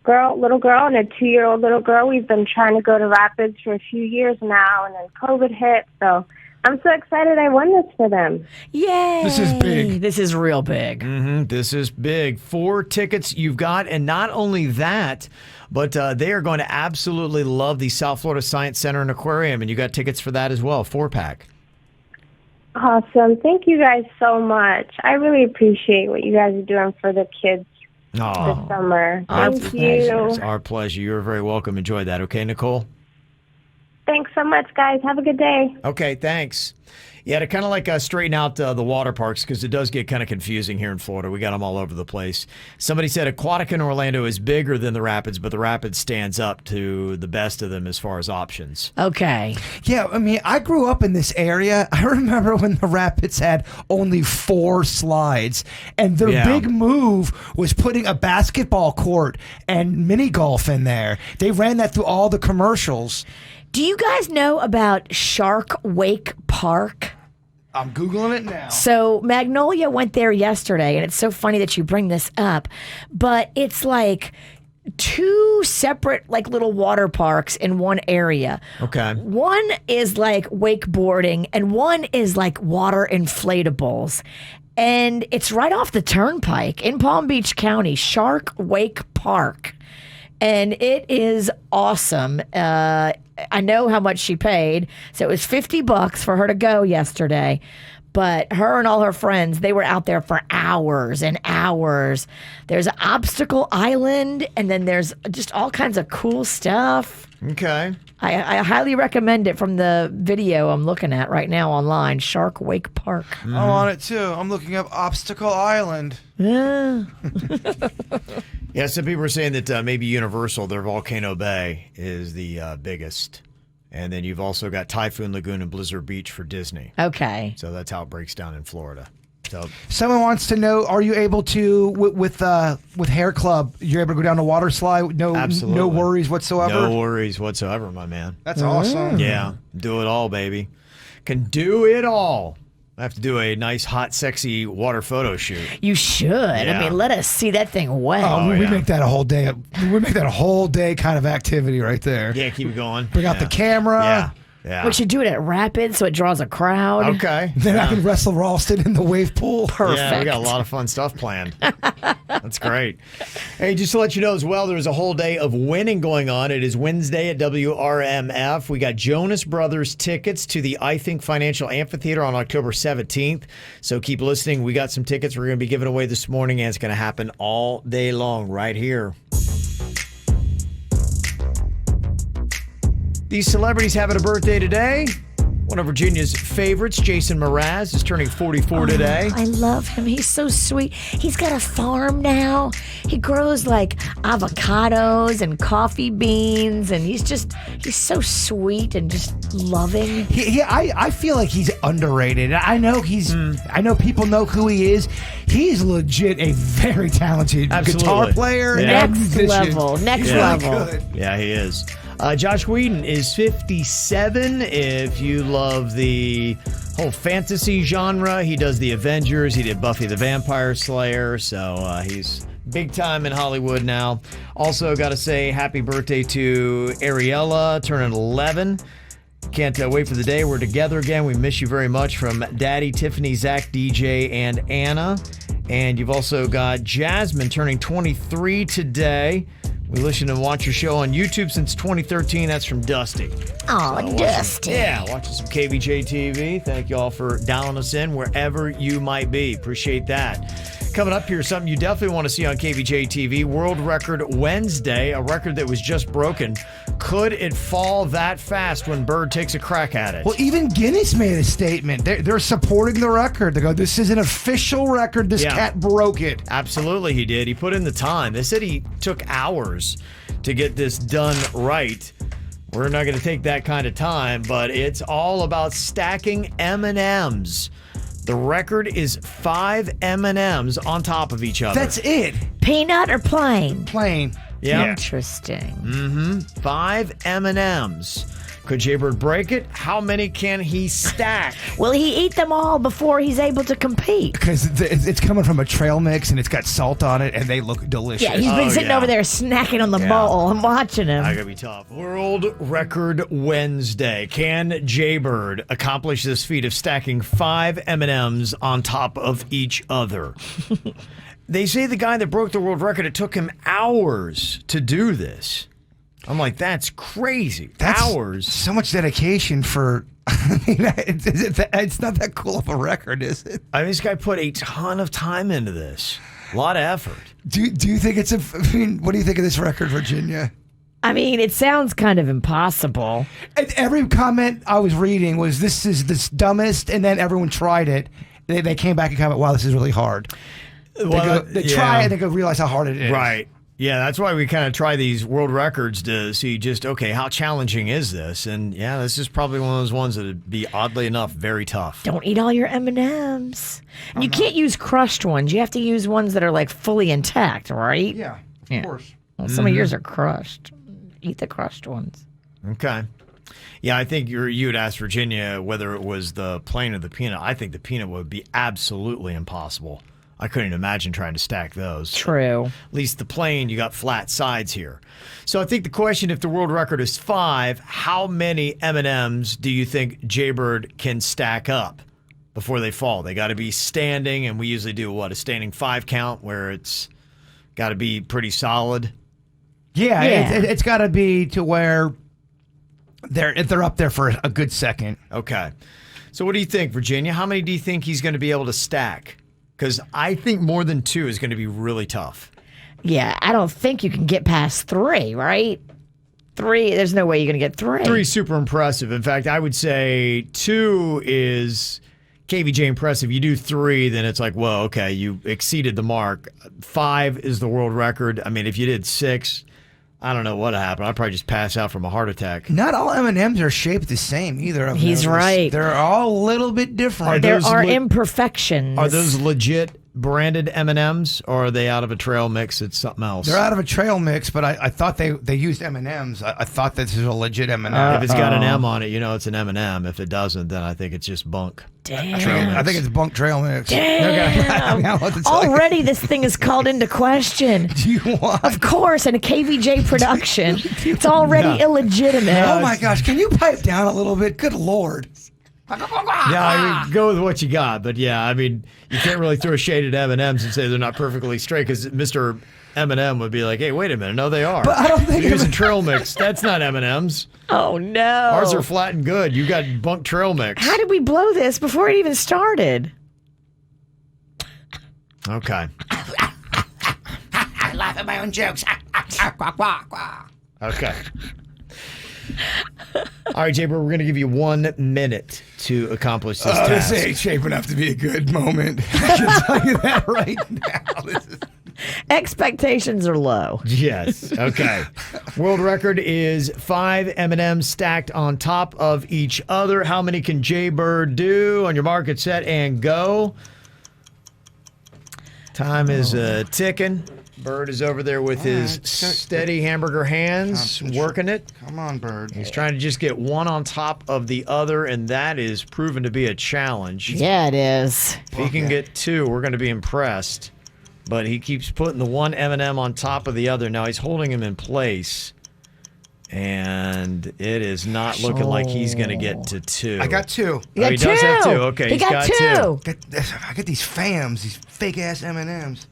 little girl and a 2-year-old little girl. We've been trying to go to Rapids for a few years now, and then COVID hit, so I'm so excited I won this for them. Yay! This is big. This is real big. This is big. 4 tickets you've got, and not only that, but they are going to absolutely love the South Florida Science Center and Aquarium, and you got tickets for that as well, 4-pack. Awesome. Thank you guys so much. I really appreciate what you guys are doing for the kids this summer. Thank you. It's our pleasure. You're very welcome. Enjoy that. Okay, Nicole? Thanks so much, guys. Have a good day. Okay, thanks. Yeah, to kind of like straighten out the water parks, because it does get kind of confusing here in Florida. We got them all over the place. Somebody said Aquatic in Orlando is bigger than the Rapids, but the Rapids stands up to the best of them as far as options. Okay. Yeah, I mean, I grew up in this area. I remember when the Rapids had only 4 slides, and their big move was putting a basketball court and mini golf in there. They ran that through all the commercials. Do you guys know about Shark Wake Park? I'm Googling it now. So Magnolia went there yesterday, and it's so funny that you bring this up, but it's like 2 separate like little water parks in one area. Okay. One is like wakeboarding, and one is like water inflatables. And it's right off the turnpike in Palm Beach County, Shark Wake Park. And it is awesome. I know how much she paid. So it was $50 for her to go yesterday. But her and all her friends, they were out there for hours and hours. There's an obstacle island, and then there's just all kinds of cool stuff. Okay. I highly recommend it from the video I'm looking at right now online, Shark Wake Park. I'm on it too. I'm looking up Obstacle Island. Yeah. Yeah, some people are saying that maybe Universal, their Volcano Bay, is the biggest. And then you've also got Typhoon Lagoon and Blizzard Beach for Disney. Okay. So that's how it breaks down in Florida. So Someone wants to know: are you able to with Hair Club? You're able to go down the water slide? No, Absolutely. no worries whatsoever. no worries whatsoever, my man. That's awesome. Yeah, do it all, baby. Can do it all. I have to do a nice, hot, sexy water photo shoot. You should. Yeah. I mean, let us see that thing well. Oh, we yeah. make that a whole day. We make that a whole day kind of activity right there. Yeah, keep it going. Bring out the camera. Yeah, yeah. We should do it at Rapids so it draws a crowd. Okay. Then I can wrestle Ralston in the wave pool. Perfect. Yeah, we got a lot of fun stuff planned. That's great. Hey, just to let you know as well, there's a whole day of winning going on. It is Wednesday at WRMF. We got Jonas Brothers tickets to the I Think Financial Amphitheater on October 17th. So keep listening. We got some tickets we're going to be giving away this morning, and it's going to happen all day long right here. These celebrities having a birthday today. One of Virginia's favorites, Jason Mraz, is turning 44 today. I love him. He's so sweet. He's got a farm now. He grows like avocados and coffee beans, and he's so sweet and just loving. I feel like he's underrated. I know I know people know who he is. He's legit a very talented guitar player. Yeah. And Next musician. level. Next Yeah. level. Good. Yeah, he is. Josh Whedon is 57. If you love the whole fantasy genre, he does the Avengers. He did Buffy the Vampire Slayer. So he's big time in Hollywood now. Also, got to say happy birthday to Ariella, turning 11. Can't wait for the day we're together again. We miss you very much from Daddy, Tiffany, Zach, DJ, and Anna. And you've also got Jasmine turning 23 today. We listen and watch your show on YouTube since 2013. That's from Dusty. Oh, Dusty. Yeah, watching some KVJ TV. Thank you all for dialing us in wherever you might be. Appreciate that. Coming up here, something you definitely want to see on KVJ TV, World Record Wednesday, a record that was just broken. Could it fall that fast when Bird takes a crack at it? Well, even Guinness made a statement. They're supporting the record. They go, this is an official record. This cat broke it. Absolutely, he did. He put in the time. They said he took hours to get this done right. We're not going to take that kind of time, but it's all about stacking M&Ms. The record is 5 M&Ms on top of each other. That's it. Peanut or plain? Plain. Yeah. Interesting. 5 M&Ms. Could Jbird break it? How many can he stack? Will he eat them all before he's able to compete? Because it's coming from a trail mix and it's got salt on it and they look delicious. Yeah, he's been sitting over there snacking on the bowl. I'm watching him. That could be tough. World Record Wednesday. Can Jbird accomplish this feat of stacking 5 M&Ms on top of each other? They say the guy that broke the world record, it took him hours to do this. I'm like, that's crazy. Hours. So much dedication for. I mean, it's not that cool of a record, is it? I mean, this guy put a ton of time into this. A lot of effort. Do you think it's I mean, what do you think of this record, Virginia? I mean, it sounds kind of impossible. And every comment I was reading was, this is the dumbest, and then everyone tried it. They came back and comment, wow, this is really hard. They try it and they go realize how hard it is. Right. Yeah, that's why we kind of try these world records to see just, okay, how challenging is this? And yeah, this is probably one of those ones that would be, oddly enough, very tough. Don't eat all your M&Ms. And you can't use crushed ones. You have to use ones that are like fully intact, right? Yeah, of course. Well, some of yours are crushed. Eat the crushed ones. Okay. Yeah, I think you had asked Virginia whether it was the plain or the peanut. I think the peanut would be absolutely impossible. I couldn't imagine trying to stack those. True. At least the plain, you got flat sides here. So I think the question, if the world record is 5, how many M&Ms do you think Jbird can stack up before they fall? They got to be standing, and we usually do, a standing 5 count where it's got to be pretty solid? Yeah. It's got to be to where they're up there for a good second. Okay. So what do you think, Virginia? How many do you think he's going to be able to stack? Because I think more than 2 is going to be really tough. Yeah, I don't think you can get past 3, right? 3, there's no way you're going to get 3. 3 is super impressive. In fact, I would say 2 is KVJ impressive. You do 3, then it's like, well, okay, you exceeded the mark. 5 is the world record. I mean, if you did 6, I don't know what happened. I'd probably just pass out from a heart attack. Not all M&Ms are shaped the same either. Of He's right. They're all a little bit different. There are imperfections. Are those legit branded M&Ms, or are they out of a trail mix? It's something else. They're out of a trail mix, but I thought they used M&Ms. I thought this is a legit M&M. If it's got an M on it, you know it's an M&M. If it doesn't, then I think it's just bunk. Damn. I think it's bunk trail mix. Damn. Already this thing is called into question. Do you want? Of course, in a KVJ production. It's already illegitimate. Oh my gosh, can you pipe down a little bit? Good Lord. Yeah, I mean, go with what you got. But yeah, I mean, you can't really throw shade at M&Ms and say they're not perfectly straight, because Mr. M&M would be like, hey, wait a minute. No, they are. But I don't think you're using trail mix. That's not M&Ms. Oh, no. Ours are flat and good. You got bunk trail mix. How did we blow this before it even started? Okay. I laugh at my own jokes. Okay. All right, Jbird, we're going to give you 1 minute to accomplish this task. This ain't shaping up to be a good moment. I can tell you that right now. Expectations are low. Yes. Okay. World record is 5 M&Ms stacked on top of each other. How many can Jbird do? On your mark, get set, and go. Time is ticking. Bird is over there with his steady hamburger hands, working it. Come on, Bird. He's trying to just get one on top of the other, and that is proven to be a challenge. Yeah, it is. If he can get 2, we're going to be impressed. But he keeps putting the one M&M on top of the other. Now he's holding him in place, and it is not looking like he's going to get to 2. I got 2. He got 2. Does have 2. Okay, he got 2. I got these FAMs, these fake ass M&Ms.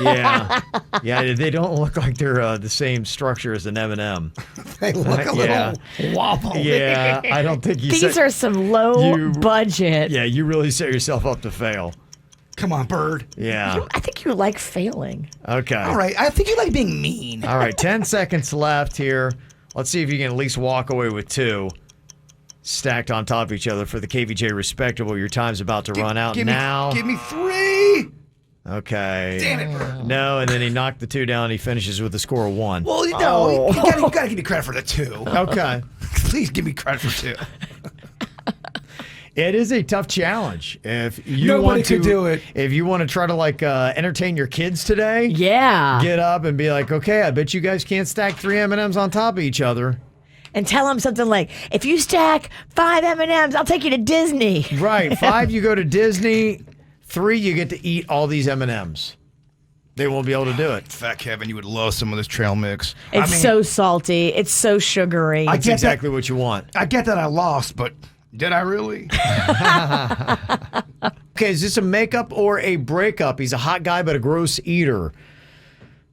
Yeah, yeah. They don't look like they're the same structure as an M&M. They look a little wobble. Yeah, I don't think you. These are some low budget. Yeah, you really set yourself up to fail. Come on, Bird. Yeah. I think you like failing. Okay. All right. I think you like being mean. All right. 10 seconds left here. Let's see if you can at least walk away with 2 stacked on top of each other for the KVJ Respectable. Your time's about to run out now. Give me 3. Okay. Damn it, Bird. No, and then he knocked the 2 down. And he finishes with a score of 1. Well, no, you gotta give me credit for the 2. Okay. Please give me credit for 2. It is a tough challenge. If you Nobody want to could do it. If you want to try to entertain your kids today, yeah, get up and be like, okay, I bet you guys can't stack 3 M&Ms on top of each other. and tell him something like, if you stack 5 M&Ms, I'll take you to Disney. Right. 5, you go to Disney. 3, you get to eat all these M&Ms. They won't be able to do it. Fat Kevin, you would love some of this trail mix. It's so salty. It's so sugary. That's exactly what you want. I get that I lost, but did I really? Okay, is this a makeup or a breakup? He's a hot guy, but a gross eater.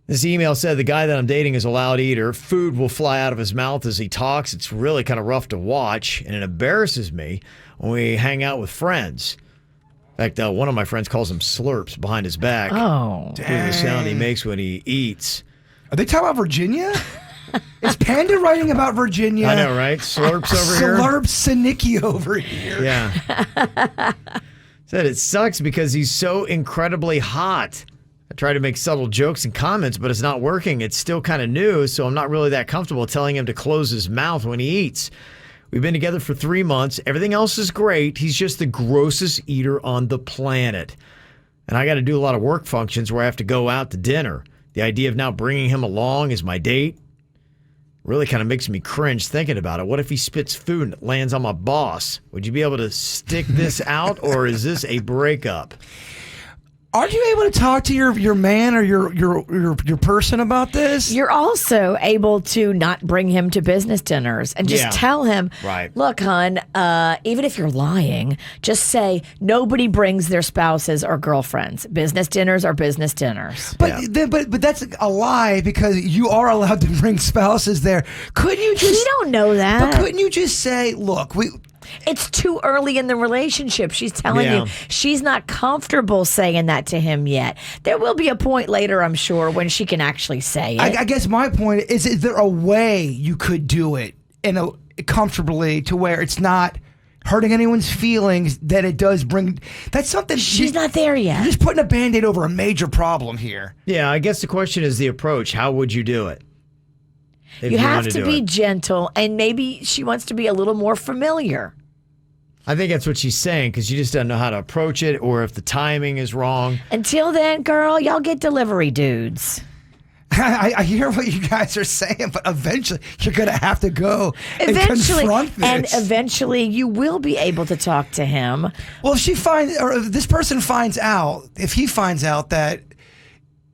This email said the guy that I'm dating is a loud eater. Food will fly out of his mouth as he talks. It's really kind of rough to watch, and it embarrasses me when we hang out with friends. In fact, one of my friends calls him slurps behind his back. Oh. Due to the sound he makes when he eats. Are they talking about Virginia? Is Panda writing about Virginia? I know, right? Slurps over here. Slurp Sinicki over here. Yeah. Said it sucks because he's so incredibly hot. I try to make subtle jokes and comments, but it's not working. It's still kind of new, so I'm not really that comfortable telling him to close his mouth when he eats. We've been together for 3 months. Everything else is great. He's just the grossest eater on the planet. And I got to do a lot of work functions where I have to go out to dinner. The idea of now bringing him along as my date really kind of makes me cringe thinking about it. What if he spits food and it lands on my boss? Would you be able to stick this out, or is this a breakup? Are you able to talk to your man or your person about this? You're also able to not bring him to business dinners and just tell him, right. Look, hon, even if you're lying, just say nobody brings their spouses or girlfriends. Business dinners are business dinners. But but that's a lie because you are allowed to bring spouses there. Couldn't you just? We don't know that. But couldn't you just say, look, It's too early in the relationship. She's telling you she's not comfortable saying that to him yet. There will be a point later, I'm sure, when she can actually say it. I guess my point is there a way you could do it comfortably to where it's not hurting anyone's feelings, that it does bring... That's something... She's not there yet. You're just putting a Band-Aid over a major problem here. Yeah, I guess the question is the approach. How would you do it? You have to be gentle, and maybe she wants to be a little more familiar. I think that's what she's saying, because she just doesn't know how to approach it, or if the timing is wrong. Until then, girl, y'all get delivery dudes. I hear what you guys are saying, but eventually you're going to have to go and confront this. And eventually you will be able to talk to him. Well, if this person finds out, if he finds out that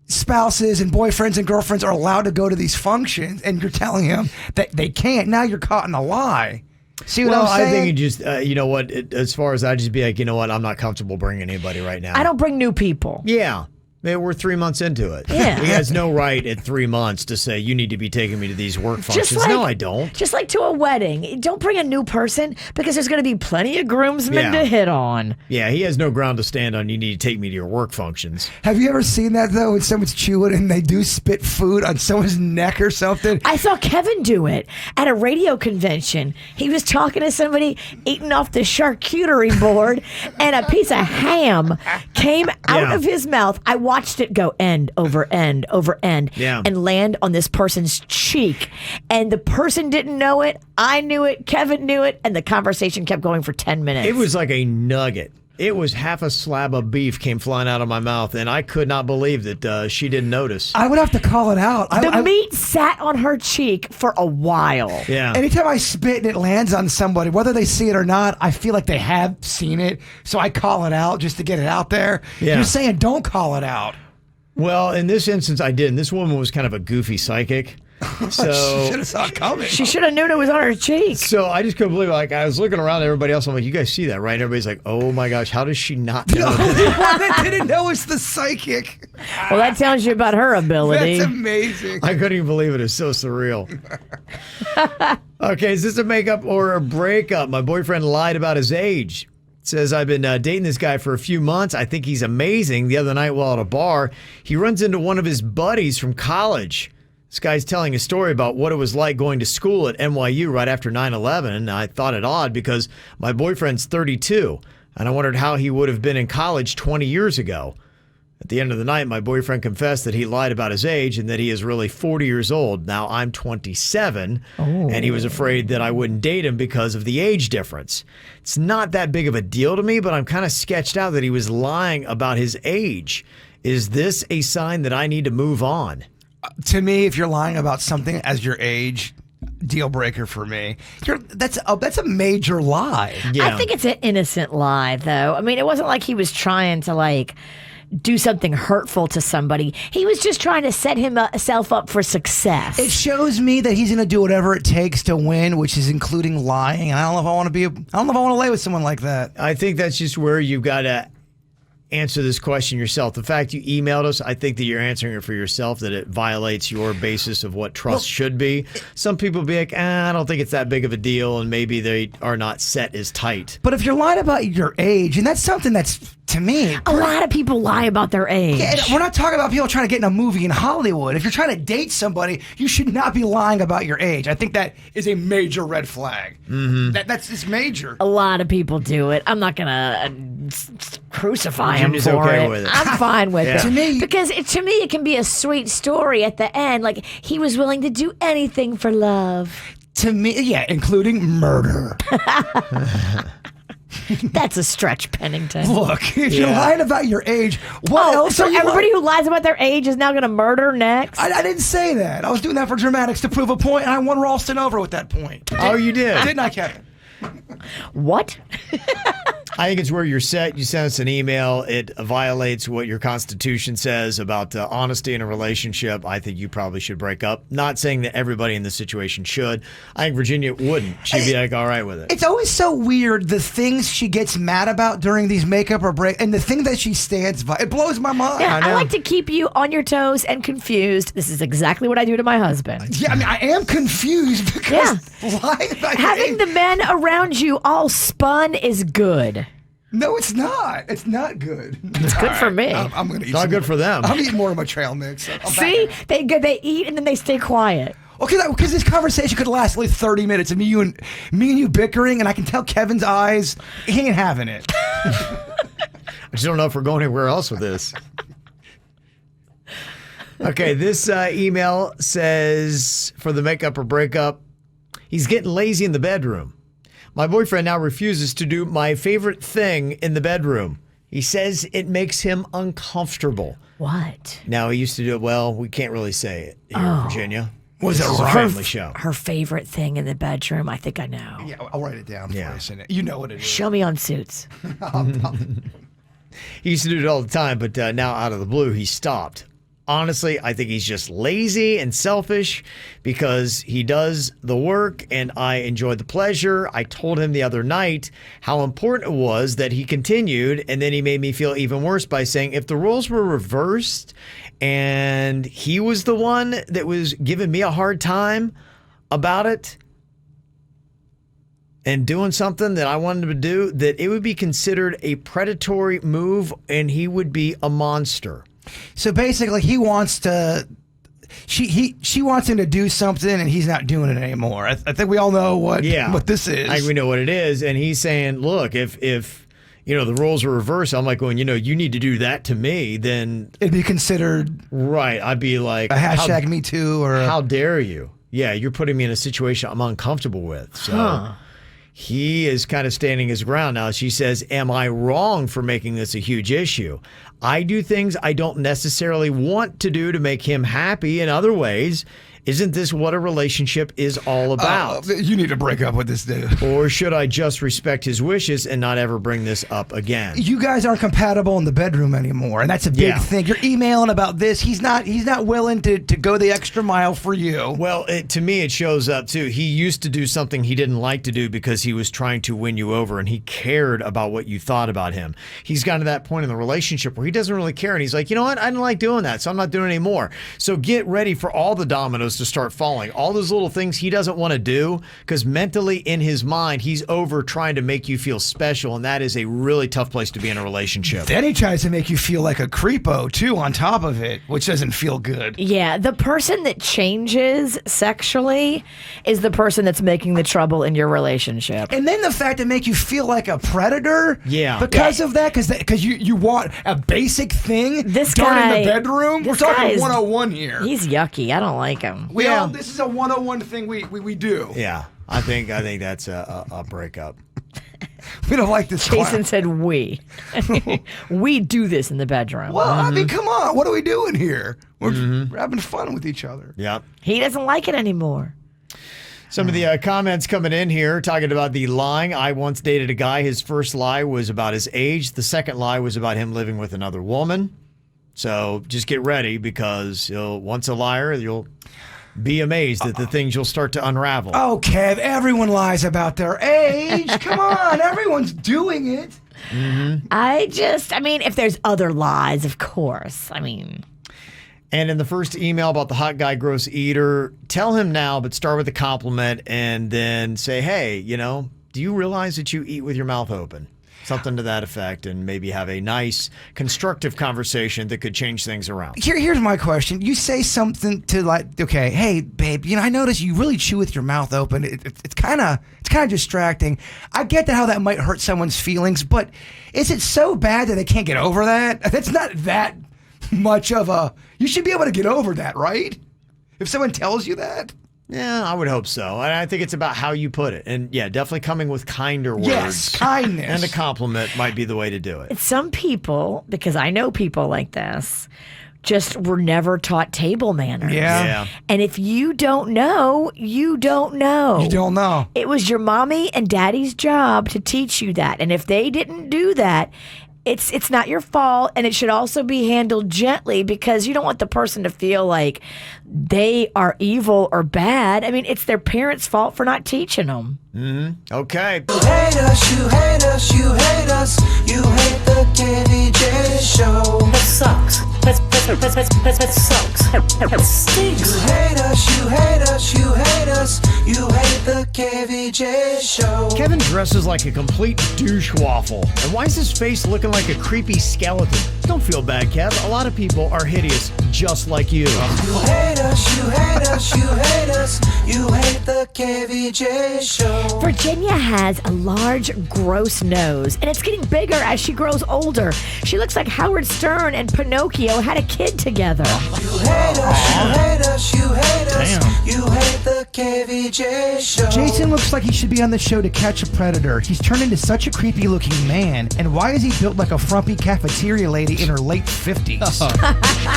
spouses and boyfriends and girlfriends are allowed to go to these functions, and you're telling him that they can't, now you're caught in a lie. See what I'm saying? I think you just, you know what, as far as I just be like, you know what, I'm not comfortable bringing anybody right now. I don't bring new people. Yeah. We're 3 months into it. Yeah. He has no right at 3 months to say, you need to be taking me to these work functions. No, I don't. Just like to a wedding. Don't bring a new person because there's going to be plenty of groomsmen to hit on. Yeah, he has no ground to stand on. You need to take me to your work functions. Have you ever seen that, though, when someone's chewing and they do spit food on someone's neck or something? I saw Kevin do it at a radio convention. He was talking to somebody eating off the charcuterie board, and a piece of ham came out of his mouth. I watched it go end over end over end and land on this person's cheek. And the person didn't know it. I knew it. Kevin knew it. And the conversation kept going for 10 minutes. It was like a nugget. It was half a slab of beef came flying out of my mouth, and I could not believe that she didn't notice. I would have to call it out. The meat sat on her cheek for a while. Yeah. Anytime I spit and it lands on somebody, whether they see it or not, I feel like they have seen it. So I call it out just to get it out there. Yeah. You're saying don't call it out. Well, in this instance, I didn't. This woman was kind of a goofy psychic. So she should have saw it coming. She should have known it was on her cheek. So I just couldn't believe it. Like, I was looking around at everybody else. I'm like, you guys see that, right? And everybody's like, oh my gosh, how does she not know? The only one that didn't know is the psychic. Well, that tells you about her ability. That's amazing. I couldn't even believe it. It's so surreal. Okay, is this a makeup or a breakup? My boyfriend lied about his age. Says, I've been dating this guy for a few months. I think he's amazing. The other night while at a bar, he runs into one of his buddies from college. This guy's telling a story about what it was like going to school at NYU right after 9/11. And I thought it odd because my boyfriend's 32. And I wondered how he would have been in college 20 years ago. At the end of the night, my boyfriend confessed that he lied about his age and that he is really 40 years old. Now I'm 27, and he was afraid that I wouldn't date him because of the age difference. It's not that big of a deal to me, but I'm kind of sketched out that he was lying about his age. Is this a sign that I need to move on? To me, if you're lying about something as your age, deal breaker for me. That's a major lie. Yeah. I think it's an innocent lie, though. I mean, it wasn't like he was trying to like do something hurtful to somebody. He was just trying to set himself up for success. It shows me that he's going to do whatever it takes to win, which is including lying. I don't know if I want to lay with someone like that. I think that's just where you've got to answer this question yourself. The fact you emailed us, I think that you're answering it for yourself, that it violates your basis of what trust should be. Some people be like, I don't think it's that big of a deal, and maybe they are not set as tight. But if you're lying about your age, and that's something that's, to me, a lot of people lie about their age. Yeah, we're not talking about people trying to get in a movie in Hollywood. If you're trying to date somebody, you should not be lying about your age. I think that is a major red flag. Mm-hmm. That's major. A lot of people do it. I'm not gonna crucify him Virginia's for okay it. with it. I'm fine with it. To me, because to me, it can be a sweet story at the end. Like he was willing to do anything for love. To me, yeah, including murder. That's a stretch, Pennington. Look, if you're lying about your age, what else so are you everybody who lies about their age is now going to murder next? I didn't say that. I was doing that for dramatics to prove a point, and I won Ralston over with that point. Oh, you did? Didn't I, Kevin? What? I think it's where you're set. You send us an email. It violates what your Constitution says about honesty in a relationship. I think you probably should break up. Not saying that everybody in this situation should. I think Virginia wouldn't. She'd be like, all right with it. It's always so weird, the things she gets mad about during these makeup or break, and the thing that she stands by. It blows my mind. Yeah, I like to keep you on your toes and confused. This is exactly what I do to my husband. Yeah, I mean, I am confused because lying about your having age- the men around you all spun is good. No, it's not. It's not good. It's good for me. I'm going to eat Not some good more. for them. I'm eating more of my trail mix. See, they eat and then they stay quiet. Because this conversation could last at least 30 minutes of me and you bickering, and I can tell Kevin's eyes, he ain't having it. I just don't know if we're going anywhere else with this. Okay, this email says, for the makeup or breakup, he's getting lazy in the bedroom. My boyfriend now refuses to do my favorite thing in the bedroom. He says it makes him uncomfortable. What? Now, he used to do it well. We can't really say it here in Virginia. Was This it is a right? family show. Her favorite thing in the bedroom. I think I know. Yeah, I'll write it down Yeah. for you. Send it. You know what it is. Show me on Suits. He used to do it all the time, but now out of the blue, he stopped. Honestly, I think he's just lazy and selfish because he does the work and I enjoy the pleasure. I told him the other night how important it was that he continued, and then he made me feel even worse by saying if the roles were reversed and he was the one that was giving me a hard time about it and doing something that I wanted him to do, that it would be considered a predatory move and he would be a monster. So basically, he wants to. She wants him to do something, and he's not doing it anymore. I think we all know what this is. I think we know what it is, and he's saying, "Look, if you know the roles are reversed, I'm like going, you need to do that to me, then it'd be considered right. I'd be like a hashtag Me Too, or how dare you? Yeah, you're putting me in a situation I'm uncomfortable with." So. He is kind of standing his ground now. She says, am I wrong for making this a huge issue? I do things I don't necessarily want to do to make him happy in other ways. Isn't this what a relationship is all about? You need to break up with this dude. Or should I just respect his wishes and not ever bring this up again? You guys aren't compatible in the bedroom anymore, and that's a big thing. You're emailing about this. He's not willing to go the extra mile for you. Well, to me, it shows up, too. He used to do something he didn't like to do because he was trying to win you over, and he cared about what you thought about him. He's gotten to that point in the relationship where he doesn't really care, and he's like, you know what? I didn't like doing that, so I'm not doing it anymore. So get ready for all the dominoes to start falling. All those little things he doesn't want to do, because mentally in his mind, he's over trying to make you feel special, and that is a really tough place to be in a relationship. Then he tries to make you feel like a creepo, too, on top of it, which doesn't feel good. Yeah, the person that changes sexually is the person that's making the trouble in your relationship. And then the fact that make you feel like a predator because of that, because you want a basic thing This done guy in the bedroom. We're this guy talking is- 101 here. He's yucky. I don't like him. This is a 101 thing we do. Yeah, I think that's a breakup. We don't like this. Jason said we. We do this in the bedroom. Well, I mean, come on. What are we doing here? We're having fun with each other. Yeah. He doesn't like it anymore. Some of the comments coming in here talking about the lying. I once dated a guy. His first lie was about his age. The second lie was about him living with another woman. So just get ready because once a liar, you'll be amazed at the things you'll start to unravel. Oh, Kev, everyone lies about their age. Come on, everyone's doing it. Mm-hmm. I mean, if there's other lies, of course. I mean... And in the first email about the hot guy gross eater, tell him now, but start with a compliment and then say, hey, do you realize that you eat with your mouth open? Something to that effect, and maybe have a nice, constructive conversation that could change things around. Here's my question. You say something to okay, hey, babe, I notice you really chew with your mouth open. It's kind of distracting. I get how that might hurt someone's feelings, but is it so bad that they can't get over that? That's not that much of a... You should be able to get over that, right? If someone tells you that? Yeah, I would hope so. And I think it's about how you put it. And yeah, definitely coming with kinder words. Yes, kindness. And a compliment might be the way to do it. Some people, because I know people like this, just were never taught table manners. Yeah. And if you don't know, you don't know. You don't know. It was your mommy and daddy's job to teach you that. And if they didn't do that, it's not your fault, and it should also be handled gently because you don't want the person to feel like they are evil or bad. I mean, it's their parents' fault for not teaching them. Mm-hmm. Okay. You hate us, you hate us, you hate us. You hate the KVJ Show. That sucks. That sucks. That stinks. You hate us, you hate us, you hate us. You hate the KVJ Show. Kevin dresses like a complete douche waffle. And why is his face looking like a creepy skeleton? Don't feel bad, Kev. A lot of people are hideous just like you. You hate us, you hate us, you hate us. You hate the KVJ Show. Virginia has a large, gross nose, and it's getting bigger as she grows older. She looks like Howard Stern and Pinocchio had a kid together. You hate us, you hate us, you hate us. You hate the KVJ Show. Jason looks like he should be on the show To Catch a Predator. He's turned into such a creepy looking man. And why is he built like a frumpy cafeteria lady in her late 50s?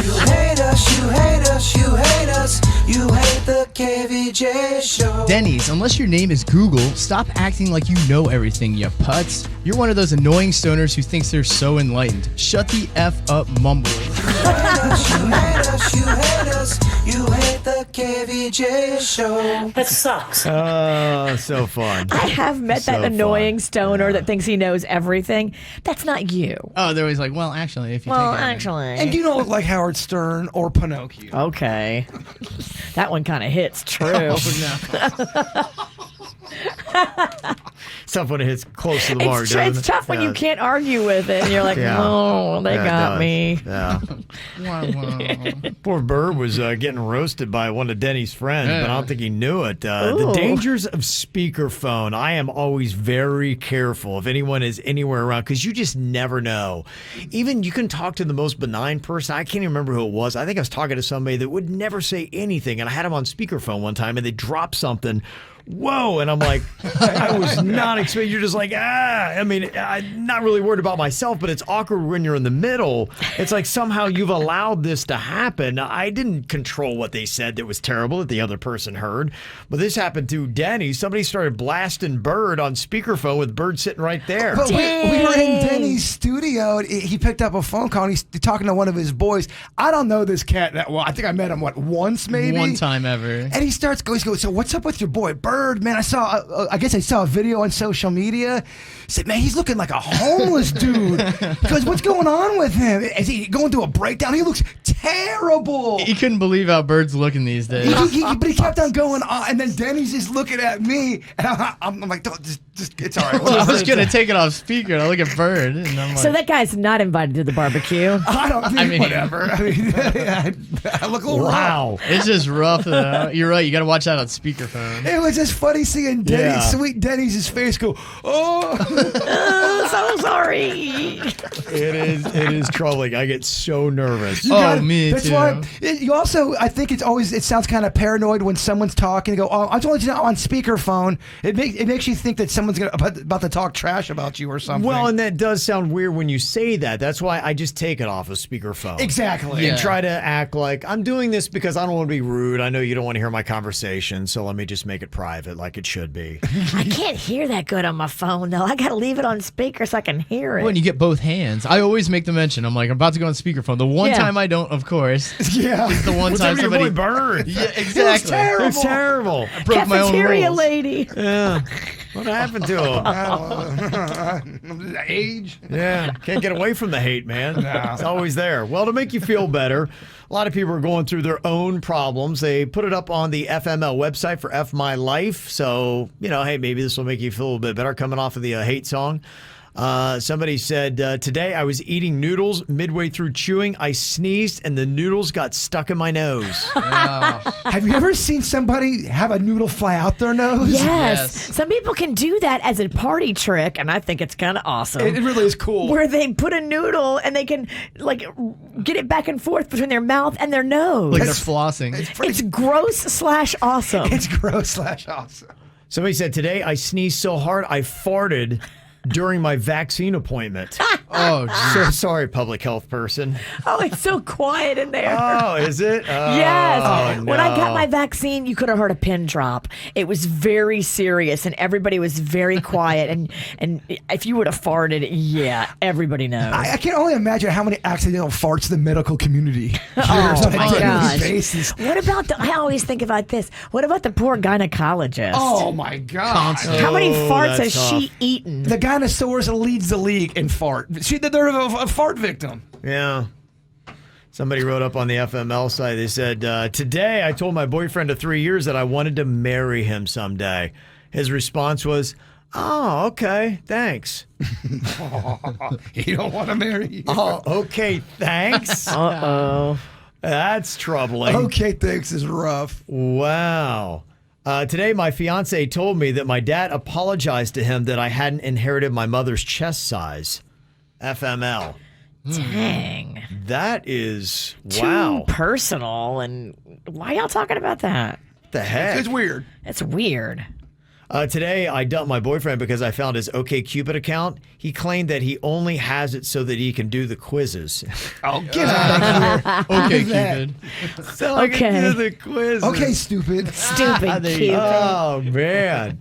You hate us, you hate us, you hate us. You hate the KVJ Show. Denny's, unless your name is Google, stop acting like you know everything, you putz. You're one of those annoying stoners who thinks they're so enlightened. Shut the F up, mumble. You hate us, you hate us, you hate us. You hate the KVJ Show. That sucks. Oh, so fun. I have met So that annoying fun. stoner that thinks he knows everything. That's not you. Oh, they're always like, well, actually, if you Well, take it. actually. And you don't look like Howard Stern or Pinocchio. Okay. That one kind of hits true. It's tough when it hits close to the mark, It's doesn't it? tough when you can't argue with it. And you're like, Yeah. oh, they Yeah, it got does. me. Yeah. Poor Bird was getting roasted by one of Denny's friends, but I don't think he knew it. The Ooh. dangers of speakerphone. I am always very careful if anyone is anywhere around because you just never know. Even you can talk to the most benign person. I can't even remember who it was. I think I was talking to somebody that would never say anything, and I had him on speakerphone one time, and they dropped something. Whoa. And I'm like, I was not expecting. You're just like, I mean, I'm not really worried about myself, but it's awkward when you're in the middle. It's like somehow you've allowed this to happen. I didn't control what they said that was terrible that the other person heard. But this happened to Denny. Somebody started blasting Bird on speakerphone with Bird sitting right there. But we were in Denny's studio. And he picked up a phone call. And he's talking to one of his boys. I don't know this cat that well. I think I met him, once maybe? One time ever. And he starts going, so what's up with your boy, Bird? Man, I guess I saw a video on social media. Said, man, he's looking like a homeless dude. Because what's going on with him? Is he going through a breakdown? He looks terrible. He couldn't believe how Bird's looking these days. But he kept on going on, and then Denny's just looking at me, and I'm like, don't, just it's all right. I was going to take it off speaker, and I look at Bird, and I'm like... So that guy's not invited to the barbecue. I mean, whatever. I mean, I look a little rough. It's just rough, though. You're right, you got to watch that on speakerphone. It was just funny seeing Denny's, sweet Denny's face go, So sorry. It is troubling. I get so nervous. Oh, me Me That's too. why you also. I think it sounds kind of paranoid when someone's talking. And go, oh, I'm only on speakerphone. It makes you think that someone's about to talk trash about you or something. Well, and that does sound weird when you say that. That's why I just take it off of speakerphone. Exactly. And try to act like I'm doing this because I don't want to be rude. I know you don't want to hear my conversation, so let me just make it private like it should be. I can't hear that good on my phone, though. I got to leave it on speaker so I can hear it. When you get both hands, I always make the mention. I'm like, I'm about to go on speakerphone. The one time I don't, of course. Yeah. Is the one time somebody burned. Yeah, exactly. It's terrible. I broke my own Cafeteria rules. lady. Yeah. What happened to him? Age. Yeah, can't get away from the hate, man. It's always there. Well, to make you feel better, a lot of people are going through their own problems. They put it up on the FML website for F My Life. So, hey, maybe this will make you feel a little bit better coming off of the hate song. Somebody said, today I was eating noodles. Midway through chewing, I sneezed and the noodles got stuck in my nose. Have you ever seen somebody have a noodle fly out their nose? Yes. Some people can do that as a party trick, and I think it's kind of awesome. It really is cool. Where they put a noodle and they can get it back and forth between their mouth and their nose. Like they're flossing. It's gross/awesome. It's gross/awesome. Somebody said, today I sneezed so hard I farted during my vaccine appointment. Oh, so sorry, public health person. Oh, it's so quiet in there. Oh, is it? Yes. Oh, When I got no. my vaccine, you could have heard a pin drop. It was very serious, and everybody was very quiet. And if you would have farted, everybody knows. I can only imagine how many accidental farts the medical community hears Oh, on a my daily gosh. basis. What about I always think about this. What about the poor gynecologist? Oh my God! How many farts has that's she tough. eaten? The Gynosaurus leads the league in fart. They're a fart victim. Yeah. Somebody wrote up on the FML site, they said, today I told my boyfriend of 3 years that I wanted to marry him someday. His response was, oh, okay, thanks. You don't want to marry you. Oh, okay, thanks. Uh-oh. That's troubling. Okay, thanks is rough. Wow. Today, my fiance told me that my dad apologized to him that I hadn't inherited my mother's chest size. FML. Dang. That is, wow. Too personal. And why y'all talking about that? The heck? It's weird. It's weird. Today, I dumped my boyfriend because I found his OkCupid account. He claimed that he only has it so that he can do the quizzes. Oh, get out of here. okay, that? Cupid. So I can do the quizzes. Okay, stupid. Stupid Cupid. Oh, man.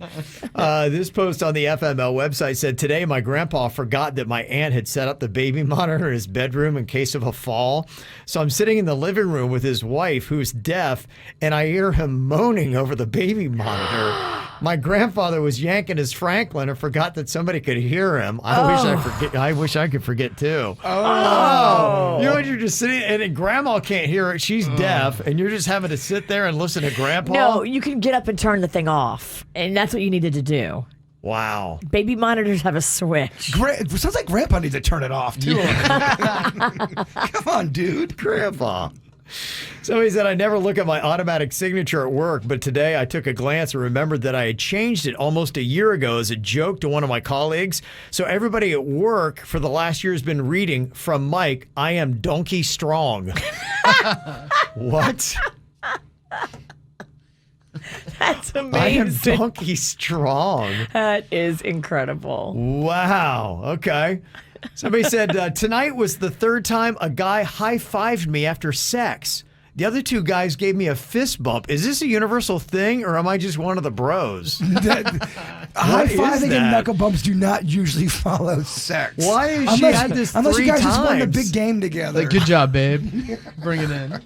This post on the FML website said, today my grandpa forgot that my aunt had set up the baby monitor in his bedroom in case of a fall. So I'm sitting in the living room with his wife, who's deaf, and I hear him moaning over the baby monitor. My grandfather was yanking his Franklin and forgot that somebody could hear him. I wish I could forget too. Oh. You're just sitting and grandma can't hear it. She's deaf, and you're just having to sit there and listen to grandpa? No, you can get up and turn the thing off. And that's what you needed to do. Wow. Baby monitors have a switch. Sounds like Grandpa needs to turn it off, too. Come on, dude. Grandpa. Somebody said, I never look at my automatic signature at work, but today I took a glance and remembered that I had changed it almost a year ago as a joke to one of my colleagues. So everybody at work for the last year has been reading from Mike, I am donkey strong. What? That's amazing. I am donkey strong. That is incredible. Wow. Okay. Somebody said, tonight was the third time a guy high-fived me after sex. The other two guys gave me a fist bump. Is this a universal thing, or am I just one of the bros? High-fiving and knuckle bumps do not usually follow sex. Why has she had this unless three you guys times? just won the big game together. Like, good job, babe. Bring it in.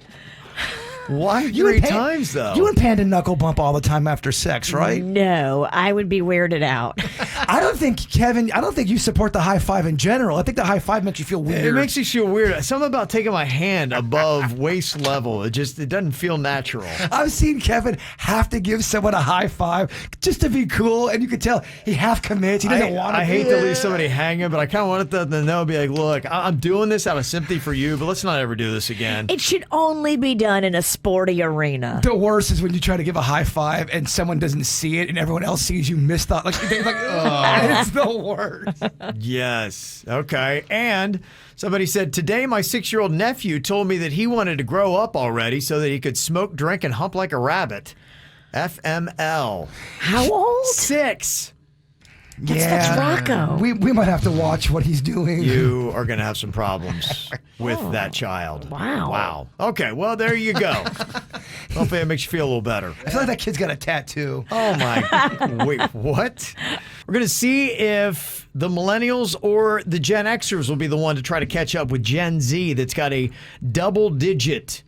Why You three and times, though? You and Panda knuckle bump all the time after sex, right? No, I would be weirded out. I don't think, Kevin, you support the high five in general. I think the high five makes you feel weird. It makes you feel weird. Something about taking my hand above waist level. It doesn't feel natural. I've seen Kevin have to give someone a high five just to be cool, and you can tell he half commits. He doesn't want to. I hate to leave somebody hanging, but I kind of want them to know, be like, look, I'm doing this out of sympathy for you, but let's not ever do this again. It should only be done in a sporty arena. The worst is when you try to give a high five and someone doesn't see it, and everyone else sees you miss the like. It's the worst. Yes. Okay. And somebody said, today my 6-year-old nephew told me that he wanted to grow up already so that he could smoke, drink, and hump like a rabbit. FML. How old? 6. That's Rocco. We might have to watch what he's doing. You are going to have some problems with that child. Wow. Wow. Okay, well, there you go. Hopefully that makes you feel a little better. I feel like that kid's got a tattoo. Oh, my. Wait, what? We're going to see if the millennials or the Gen Xers will be the one to try to catch up with Gen Z that's got a double-digit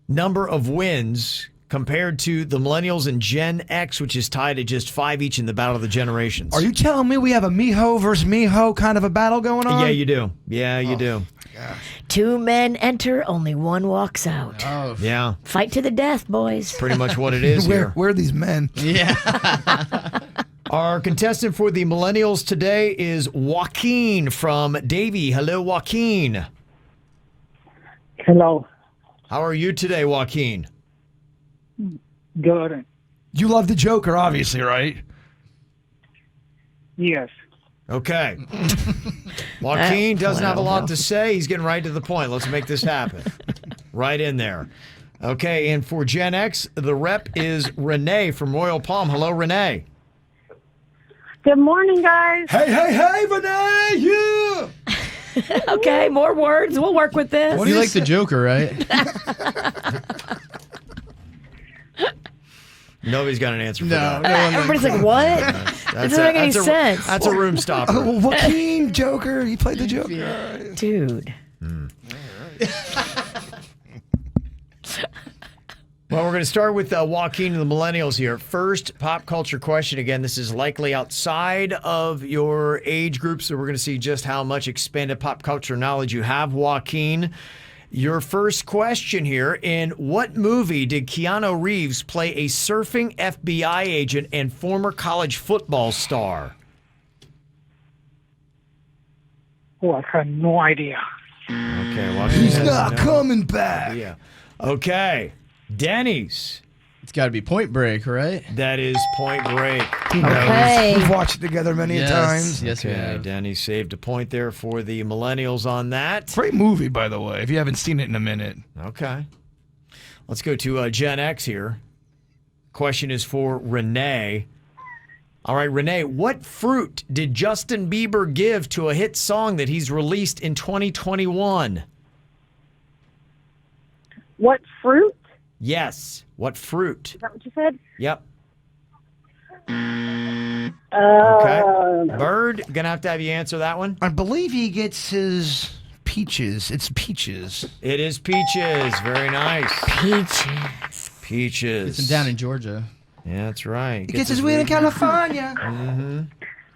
number of wins compared to the millennials and Gen X, which is tied at just 5 each in the battle of the generations. Are you telling me we have a Miho versus Miho kind of a battle going on? Yeah, you do. Yeah, you do. Two men enter, only one walks out. Oh, Yeah, Fight to the death, boys. pretty much what it is here. Where are these men? yeah. Our contestant for the millennials today is Joaquin from Davie. Hello, Joaquin. Hello. How are you today, Joaquin? Good. You love the Joker, obviously, right? Yes. Okay. Joaquin doesn't have a lot to say. He's getting right to the point. Let's make this happen. Right in there. Okay, and for Gen X, the rep is Renee from Royal Palm. Hello, Renee. Good morning, guys. Hey, Renee! Yeah! Okay, more words. We'll work with this. You like the Joker, right? Nobody's got an answer for No, that. no one. Everybody's like, what? That doesn't make any sense. That's a room stopper. Joaquin, Joker. He played the Joker. Dude. Well, we're going to start with Joaquin and the millennials here. First, pop culture question. Again, this is likely outside of your age group, so we're going to see just how much expanded pop culture knowledge you have, Joaquin. Your first question here. In what movie did Keanu Reeves play a surfing FBI agent and former college football star? Oh, I have no idea. Okay, Joaquin He's has not no coming back. idea. Okay, Denny's. It's got to be Point Break, right? That is Point Break. Okay. We've watched it together many times. Yes, we Okay, have. Denny saved a point there for the millennials on that. Great movie, by the way, if you haven't seen it in a minute. Okay. Let's go to Gen X here. Question is for Renee. All right, Renee, what fruit did Justin Bieber give to a hit song that he's released in 2021? What fruit? Yes. What fruit? Is that what you said? Yep. Uh, Okay. Bird, gonna have to have you answer that one. I believe he gets his peaches. It's peaches. It is peaches. Very nice. Peaches. Peaches. It's down in Georgia. Yeah, that's right. He gets his weed in California.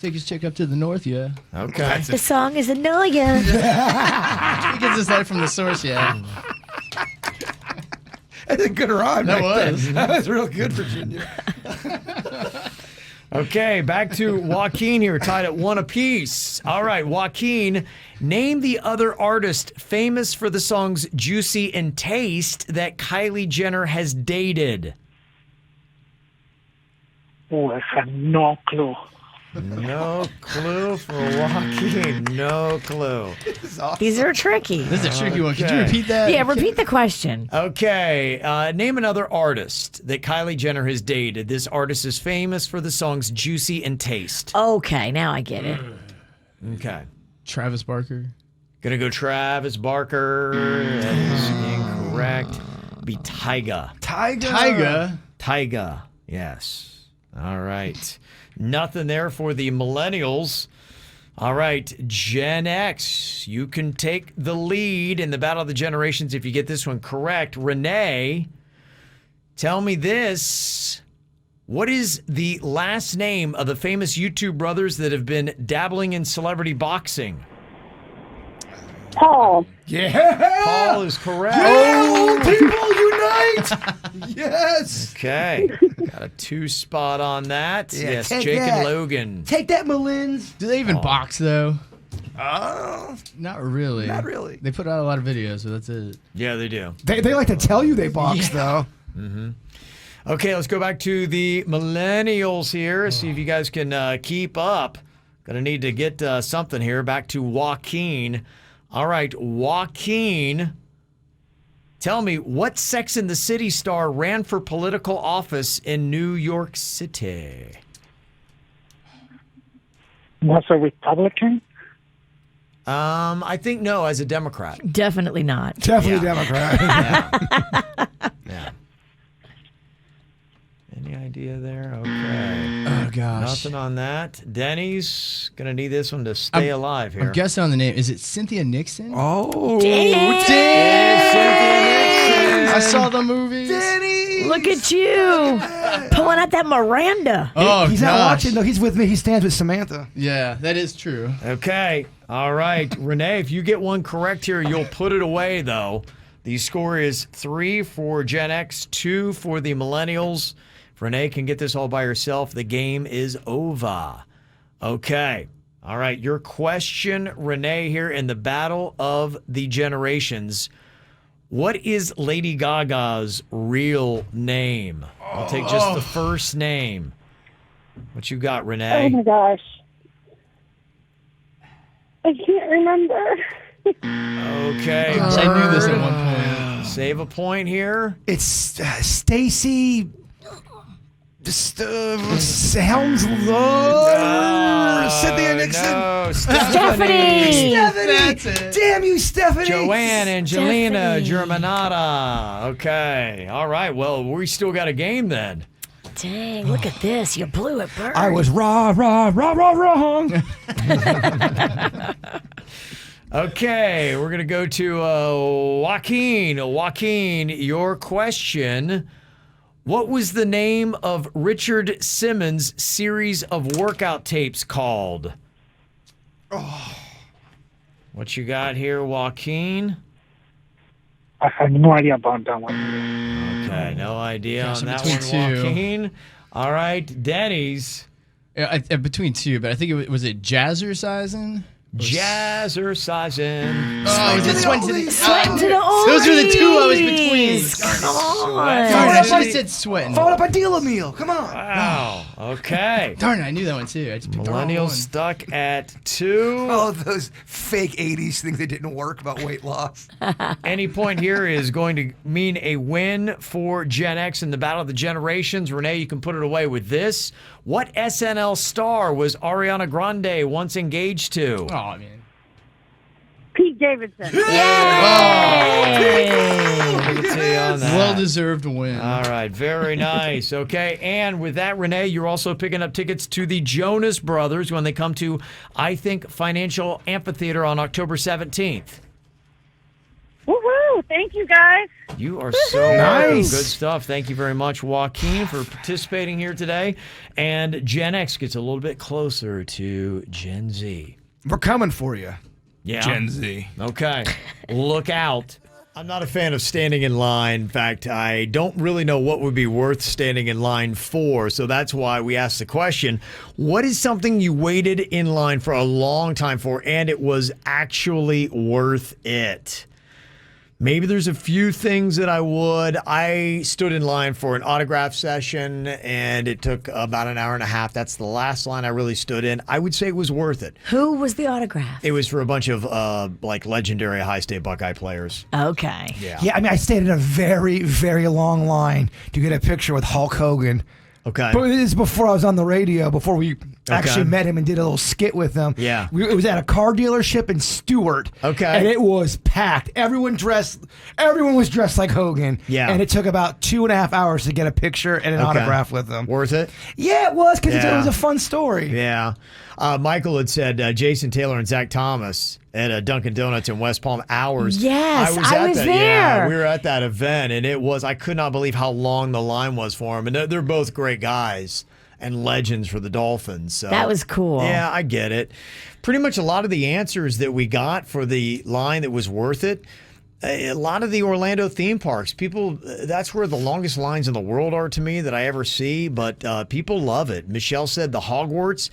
Take his chick up to the north, yeah. Okay. The song is Annoying. He gets his light from the source, yeah. That's a good rhyme. That right was. there. That was real good, Virginia. Okay, back to Joaquin here, tied at 1 apiece. All right, Joaquin, name the other artist famous for the songs Juicy and Taste that Kylie Jenner has dated. Oh, I have no clue. No clue for Joaquin. No clue. These are tricky. This is a tricky one. Could you Okay. repeat that? Yeah, repeat the question. Okay, name another artist that Kylie Jenner has dated. This artist is famous for the songs Juicy and Taste. Okay, now I get it. Okay. Travis Barker. Gonna go Travis Barker. That is incorrect. Be Tyga. Tyga. Tyga. Yes. All right. Nothing there for the millennials. All right, Gen X, you can take the lead in the battle of the generations if you get this one correct. Renee, tell me this. What is the last name of the famous YouTube brothers that have been dabbling in celebrity boxing? Paul. Yeah. Paul is correct. Oh, people unite. Yes. Okay. Got a 2 spot on that. Yeah, yes, take Jake that. and Logan. Take that, Malins. Do they even box, though? Not really. Not really. They put out a lot of videos, so that's it. Yeah, they do. They like to tell you they box, though. Okay, let's go back to the millennials here. See if you guys can keep up. Gonna need to get something here. Back to Joaquin. All right, Joaquin. Tell me, what Sex and the City star ran for political office in New York City? Was a Republican? I think no, as a Democrat. Definitely not. Definitely Democrat. Yeah. Any idea there? Okay. Oh, gosh. Nothing on that. Denny's going to need this one to stay alive here. I'm guessing on the name. Is it Cynthia Nixon? Oh, Dang. I saw the movies. Danny! Look at you pulling out that Miranda. Oh, He's not watching, though. He's with me. He stands with Samantha. Yeah, that is true. Okay. All right. Renee, if you get one correct here, you'll put it away, though. The score is 3 for Gen X, 2 for the millennials. If Renee can get this all by herself, the game is over. Okay. All right. Your question, Renee, here in the Battle of the Generations. What is Lady Gaga's real name? I'll take just the first name. What you got, Renee? Oh my gosh. I can't remember. Okay. Gosh, I knew this at Bird. one point. Save a point here. It's Stacy. Helms. Cynthia Nixon. No, Stephanie. That's it. Damn you, Stephanie. Joanne, Angelina, Stephanie. Germanata. Okay. All right. Well, we still got a game then. Dang, look at this. You blew it, Bird. I was wrong. Okay. We're going to go to Joaquin. Joaquin, your question. What was the name of Richard Simmons' series of workout tapes called? What you got here, Joaquin? I have no idea about that one. Okay, no idea Gosh, on I'm that one, between two. Joaquin. All right, Denny's. Yeah, between two, but I think was it Jazzercising? Jazzercising. Oh, was it Sweating to the Sweating to the oldies. Those were the two I was between. Come on. Darn, I should have said Sweating. Phone up a deal meal. Come on. Wow. Okay. Darn, I knew that one too. I just picked the wrong Millennials one. stuck at 2. Oh, those fake 80s things that didn't work about weight loss. Any point here is going to mean a win for Gen X in the Battle of the Generations. Renee, you can put it away with this. What SNL star was Ariana Grande once engaged to? Oh, man. Pete Davidson. Look at you on that. Well-deserved win. All right, very nice. Okay, and with that, Renee, you're also picking up tickets to the Jonas Brothers when they come to, I Think, Financial Amphitheater on October 17th. Woohoo! Thank you, guys. You are so welcome. Nice. Good stuff. Thank you very much, Joaquin, for participating here today. And Gen X gets a little bit closer to Gen Z. We're coming for you. Yeah. Gen Z. Okay. Look out. I'm not a fan of standing in line. In fact, I don't really know what would be worth standing in line for. So that's why we asked the question, what is something you waited in line for a long time for and it was actually worth it? Maybe there's a few things that I would. I stood in line for an autograph session, and it took about an hour and a half. That's the last line I really stood in. I would say it was worth it. Who was the autograph? It was for a bunch of like legendary high state Buckeye players. Okay. Yeah. I mean, I stayed in a very, very long line to get a picture with Hulk Hogan. Okay. But this is before I was on the radio, before we actually met him and did a little skit with him. Yeah. It was at a car dealership in Stewart. Okay. And it was packed. Everyone was dressed like Hogan. Yeah. And it took about 2.5 hours to get a picture and an autograph with him. Worth it? Yeah, it was, because Yeah. it was a fun story. Yeah. Michael had said Jason Taylor and Zach Thomas at Dunkin' Donuts in West Palm hours. Yes, I was that. there. Yeah, we were at that event, and I could not believe how long the line was for them. And they're both great guys and legends for the Dolphins. So That was cool. Yeah, I get it. Pretty much a lot of the answers that we got for the line that was worth it, a lot of the Orlando theme parks, people, that's where the longest lines in the world are to me that I ever see, but people love it. Michelle said the Hogwarts.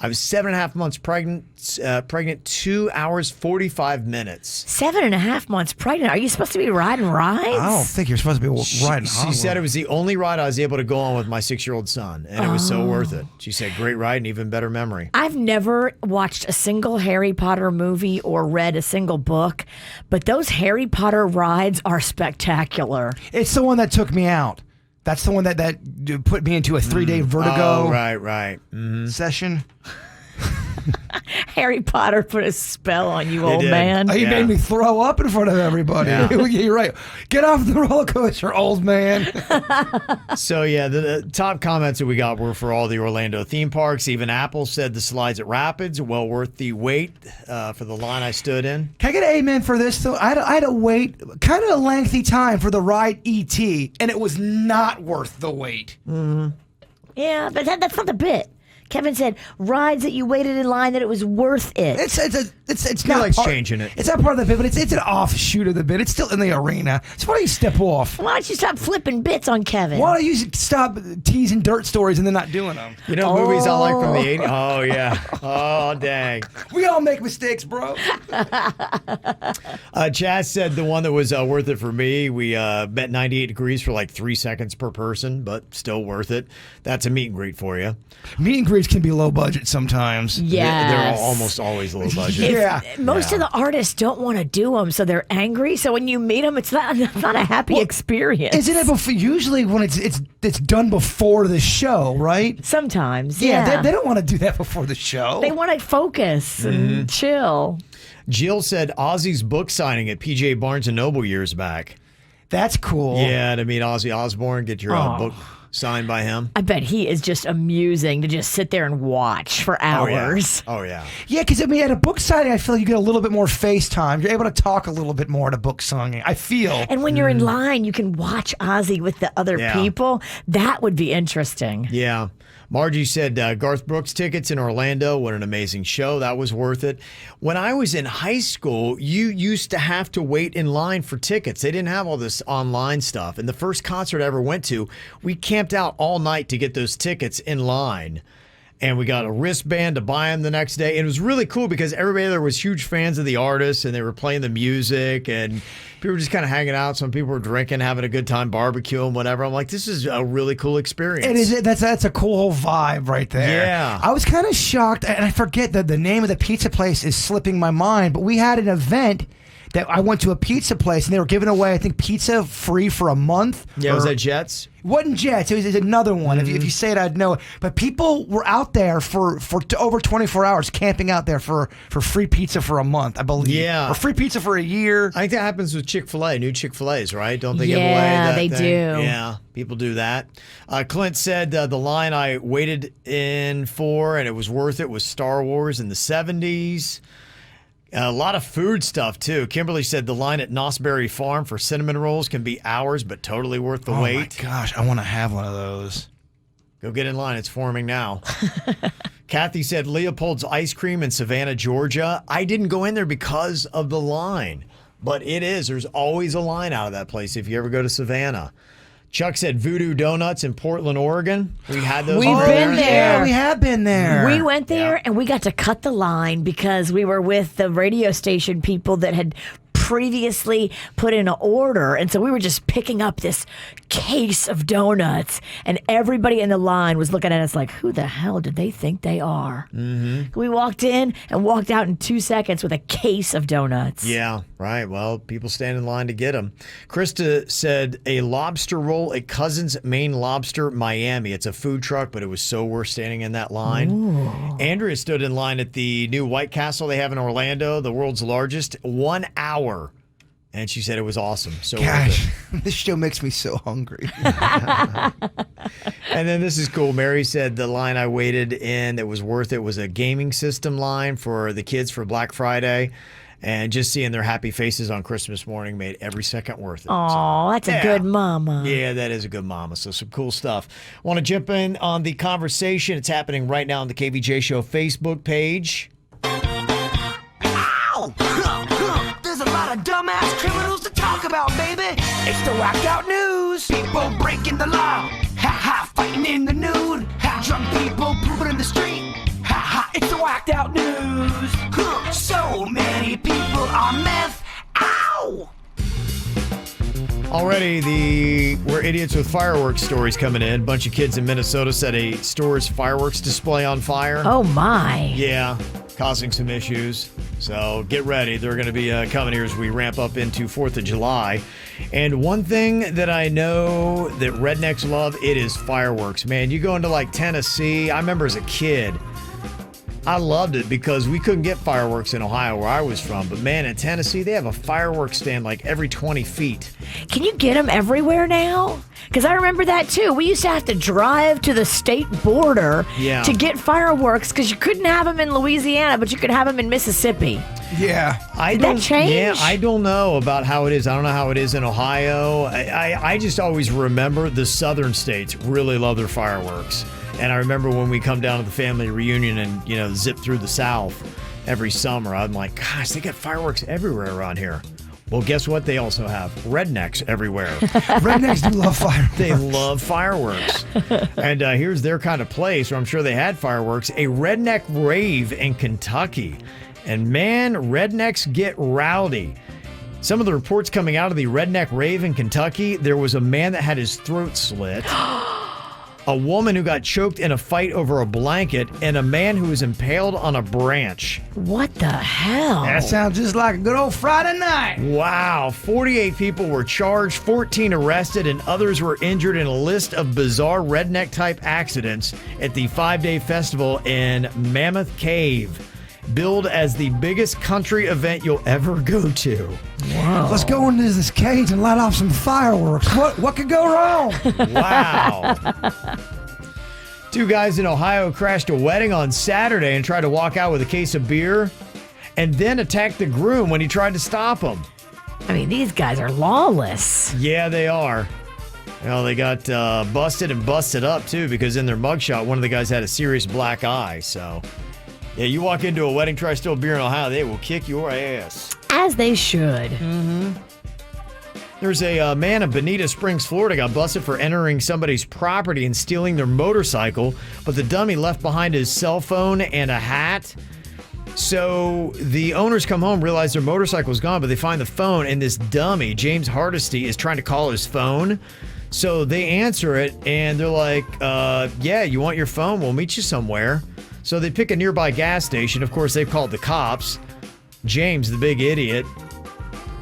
I was 7.5 months pregnant, 2 hours, 45 minutes. 7.5 months pregnant. Are you supposed to be riding rides? I don't think you're supposed to be riding. She said it was the only ride I was able to go on with my 6-year-old son, and it was so worth it. She said, great ride and even better memory. I've never watched a single Harry Potter movie or read a single book, but those Harry Potter rides are spectacular. It's the one that took me out. That's the one that put me into a 3-day vertigo right. session. Harry Potter put a spell on you, old man. He made me throw up in front of everybody. Yeah. You're right. Get off the roller coaster, old man. So, yeah, the top comments that we got were for all the Orlando theme parks. Even Apple said the slides at Rapids are well worth the wait for the line I stood in. Can I get an amen for this, though? I had to wait kind of a lengthy time for the ride E.T., and it was not worth the wait. Mm-hmm. Yeah, but that's not the bit. Kevin said rides that you waited in line, that it was worth it. It's He not likes part, changing it. It's not part of the bit, but it's an offshoot of the bit. It's still in the arena. So why don't you step off? Why don't you stop flipping bits on Kevin? Why don't you stop teasing dirt stories and then not doing them? You know movies I like from the 80s? Oh, yeah. Oh, dang. We all make mistakes, bro. Chaz said the one that was worth it for me, we bet 98 degrees for like 3 seconds per person, but still worth it. That's a meet and greet for you. Meet and greets can be low budget sometimes. Yes. They're almost always low budget. Most of the artists don't want to do them, so they're angry. So when you meet them, it's not a happy experience. Isn't it before? Usually when it's done before the show, right? Sometimes, yeah. They don't want to do that before the show. They want to focus and chill. Jill said Ozzy's book signing at PJ Barnes & Noble years back. That's cool. Yeah, to meet Ozzy Osbourne, get your book signed by him. I bet he is just amusing to just sit there and watch for hours. Oh, yeah. Yeah, because at a book signing, I feel like you get a little bit more face time. You're able to talk a little bit more at a book signing, I feel. And when you're in line, you can watch Ozzy with the other people. That would be interesting. Yeah. Margie said Garth Brooks tickets in Orlando. What an amazing show. That was worth it. When I was in high school, you used to have to wait in line for tickets. They didn't have all this online stuff. And the first concert I ever went to, we camped out all night to get those tickets in line. And we got a wristband to buy them the next day. And it was really cool because everybody there was huge fans of the artists and they were playing the music and people were just kind of hanging out. Some people were drinking, having a good time, barbecuing, whatever. I'm like, this is a really cool experience. It is. That's a cool vibe right there. Yeah. I was kind of shocked, and I forget that the name of the pizza place is slipping my mind, but we had an event that I went to a pizza place and they were giving away, I think, pizza free for a month. Yeah, was that Jets? It wasn't Jets. It was another one. If you say it, I'd know it. But people were out there for over 24 hours camping out there for free pizza for a month, I believe. Yeah. Or free pizza for a year. I think that happens with Chick-fil-A, new Chick-fil-A's, right? Don't they give away Yeah, that they thing? do. Yeah, people do that. Clint said the line I waited in for, and it was worth it, was Star Wars in the 70s. A lot of food stuff, too. Kimberly said the line at Nosberry Farm for cinnamon rolls can be hours, but totally worth the wait. Oh, my gosh. I want to have one of those. Go get in line. It's forming now. Kathy said Leopold's Ice Cream in Savannah, Georgia. I didn't go in there because of the line, but it is. There's always a line out of that place if you ever go to Savannah. Chuck said Voodoo Donuts in Portland, Oregon. We had those. We've been there. Yeah, we have been there. We went there and we got to cut the line because we were with the radio station people that had previously put in an order. And so we were just picking up this case of donuts and everybody in the line was looking at us like, who the hell did they think they are? Mm-hmm. We walked in and walked out in 2 seconds with a case of donuts. Yeah, right. Well, people stand in line to get them. Krista said a lobster roll at Cousins Maine Lobster, Miami. It's a food truck, but it was so worth standing in that line. Ooh. Andrea stood in line at the new White Castle they have in Orlando, the world's largest, 1 hour. And she said it was awesome. So gosh, this show makes me so hungry. And then this is cool. Mary said the line I waited in that was worth it was a gaming system line for the kids for Black Friday. And just seeing their happy faces on Christmas morning made every second worth it. Oh, that's a good mama. Yeah, that is a good mama. So some cool stuff. Want to jump in on the conversation. It's happening right now on the KVJ Show Facebook page. There's a lot of dumbass criminals to talk about, baby. It's the whacked out news. People breaking the law. Ha ha, fighting in the nude. Ha, drunk people pooping in the street. Ha ha, Already, we're idiots with fireworks stories coming in. Bunch of kids in Minnesota set a store's fireworks display on fire. Oh, my. Yeah, causing some issues. So get ready. They're going to be coming here as we ramp up into 4th of July. And one thing that I know that rednecks love, it is fireworks. Man, you go into like Tennessee. I remember as a kid, I loved it because we couldn't get fireworks in Ohio where I was from. But man, in Tennessee, they have a fireworks stand like every 20 feet. Can you get them everywhere now? Because I remember that too. We used to have to drive to the state border to get fireworks because you couldn't have them in Louisiana, but you could have them in Mississippi. Yeah. Did that change? Yeah, I don't know about how it is. I don't know how it is in Ohio. I just always remember the southern states really love their fireworks. And I remember when we come down to the family reunion and, zip through the South every summer, I'm like, gosh, they got fireworks everywhere around here. Well, guess what? They also have rednecks everywhere. Rednecks do love fireworks. They love fireworks. And here's their kind of place where I'm sure they had fireworks, a redneck rave in Kentucky. And man, rednecks get rowdy. Some of the reports coming out of the redneck rave in Kentucky, there was a man that had his throat slit. A woman who got choked in a fight over a blanket, and a man who was impaled on a branch. What the hell? That sounds just like a good old Friday night. Wow. 48 people were charged, 14 arrested, and others were injured in a list of bizarre redneck-type accidents at the 5-day festival in Mammoth Cave, billed as the biggest country event you'll ever go to. Wow. Let's go into this cage and light off some fireworks. What could go wrong? Wow. 2 guys in Ohio crashed a wedding on Saturday and tried to walk out with a case of beer and then attacked the groom when he tried to stop him. I mean, these guys are lawless. Yeah, they are. Well, they got busted and busted up, too, because in their mugshot, one of the guys had a serious black eye, so... Yeah, you walk into a wedding, try to steal beer in Ohio, they will kick your ass. As they should. Mm-hmm. There's a man in Bonita Springs, Florida, got busted for entering somebody's property and stealing their motorcycle, but the dummy left behind his cell phone and a hat. So the owners come home, realize their motorcycle's gone, but they find the phone, and this dummy, James Hardesty, is trying to call his phone. So they answer it, and they're like, yeah, you want your phone? We'll meet you somewhere. So they pick a nearby gas station. Of course, they've called the cops. James, the big idiot,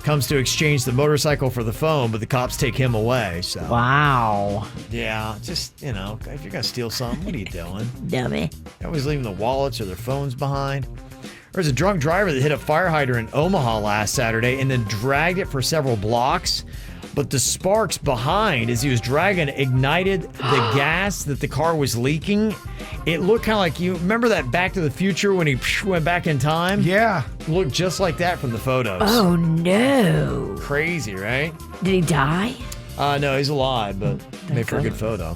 comes to exchange the motorcycle for the phone, but the cops take him away. So wow. Yeah, just, if you're going to steal something, what are you doing? Dummy. They're always leaving the wallets or their phones behind. There's a drunk driver that hit a fire hydrant in Omaha last Saturday and then dragged it for several blocks. But the sparks behind, as he was dragging, ignited the gas that the car was leaking. It looked kind of like, you remember that Back to the Future when he went back in time? Yeah. Looked just like that from the photos. Oh, no. Crazy, right? Did he die? No, he's alive, but made for a good photo.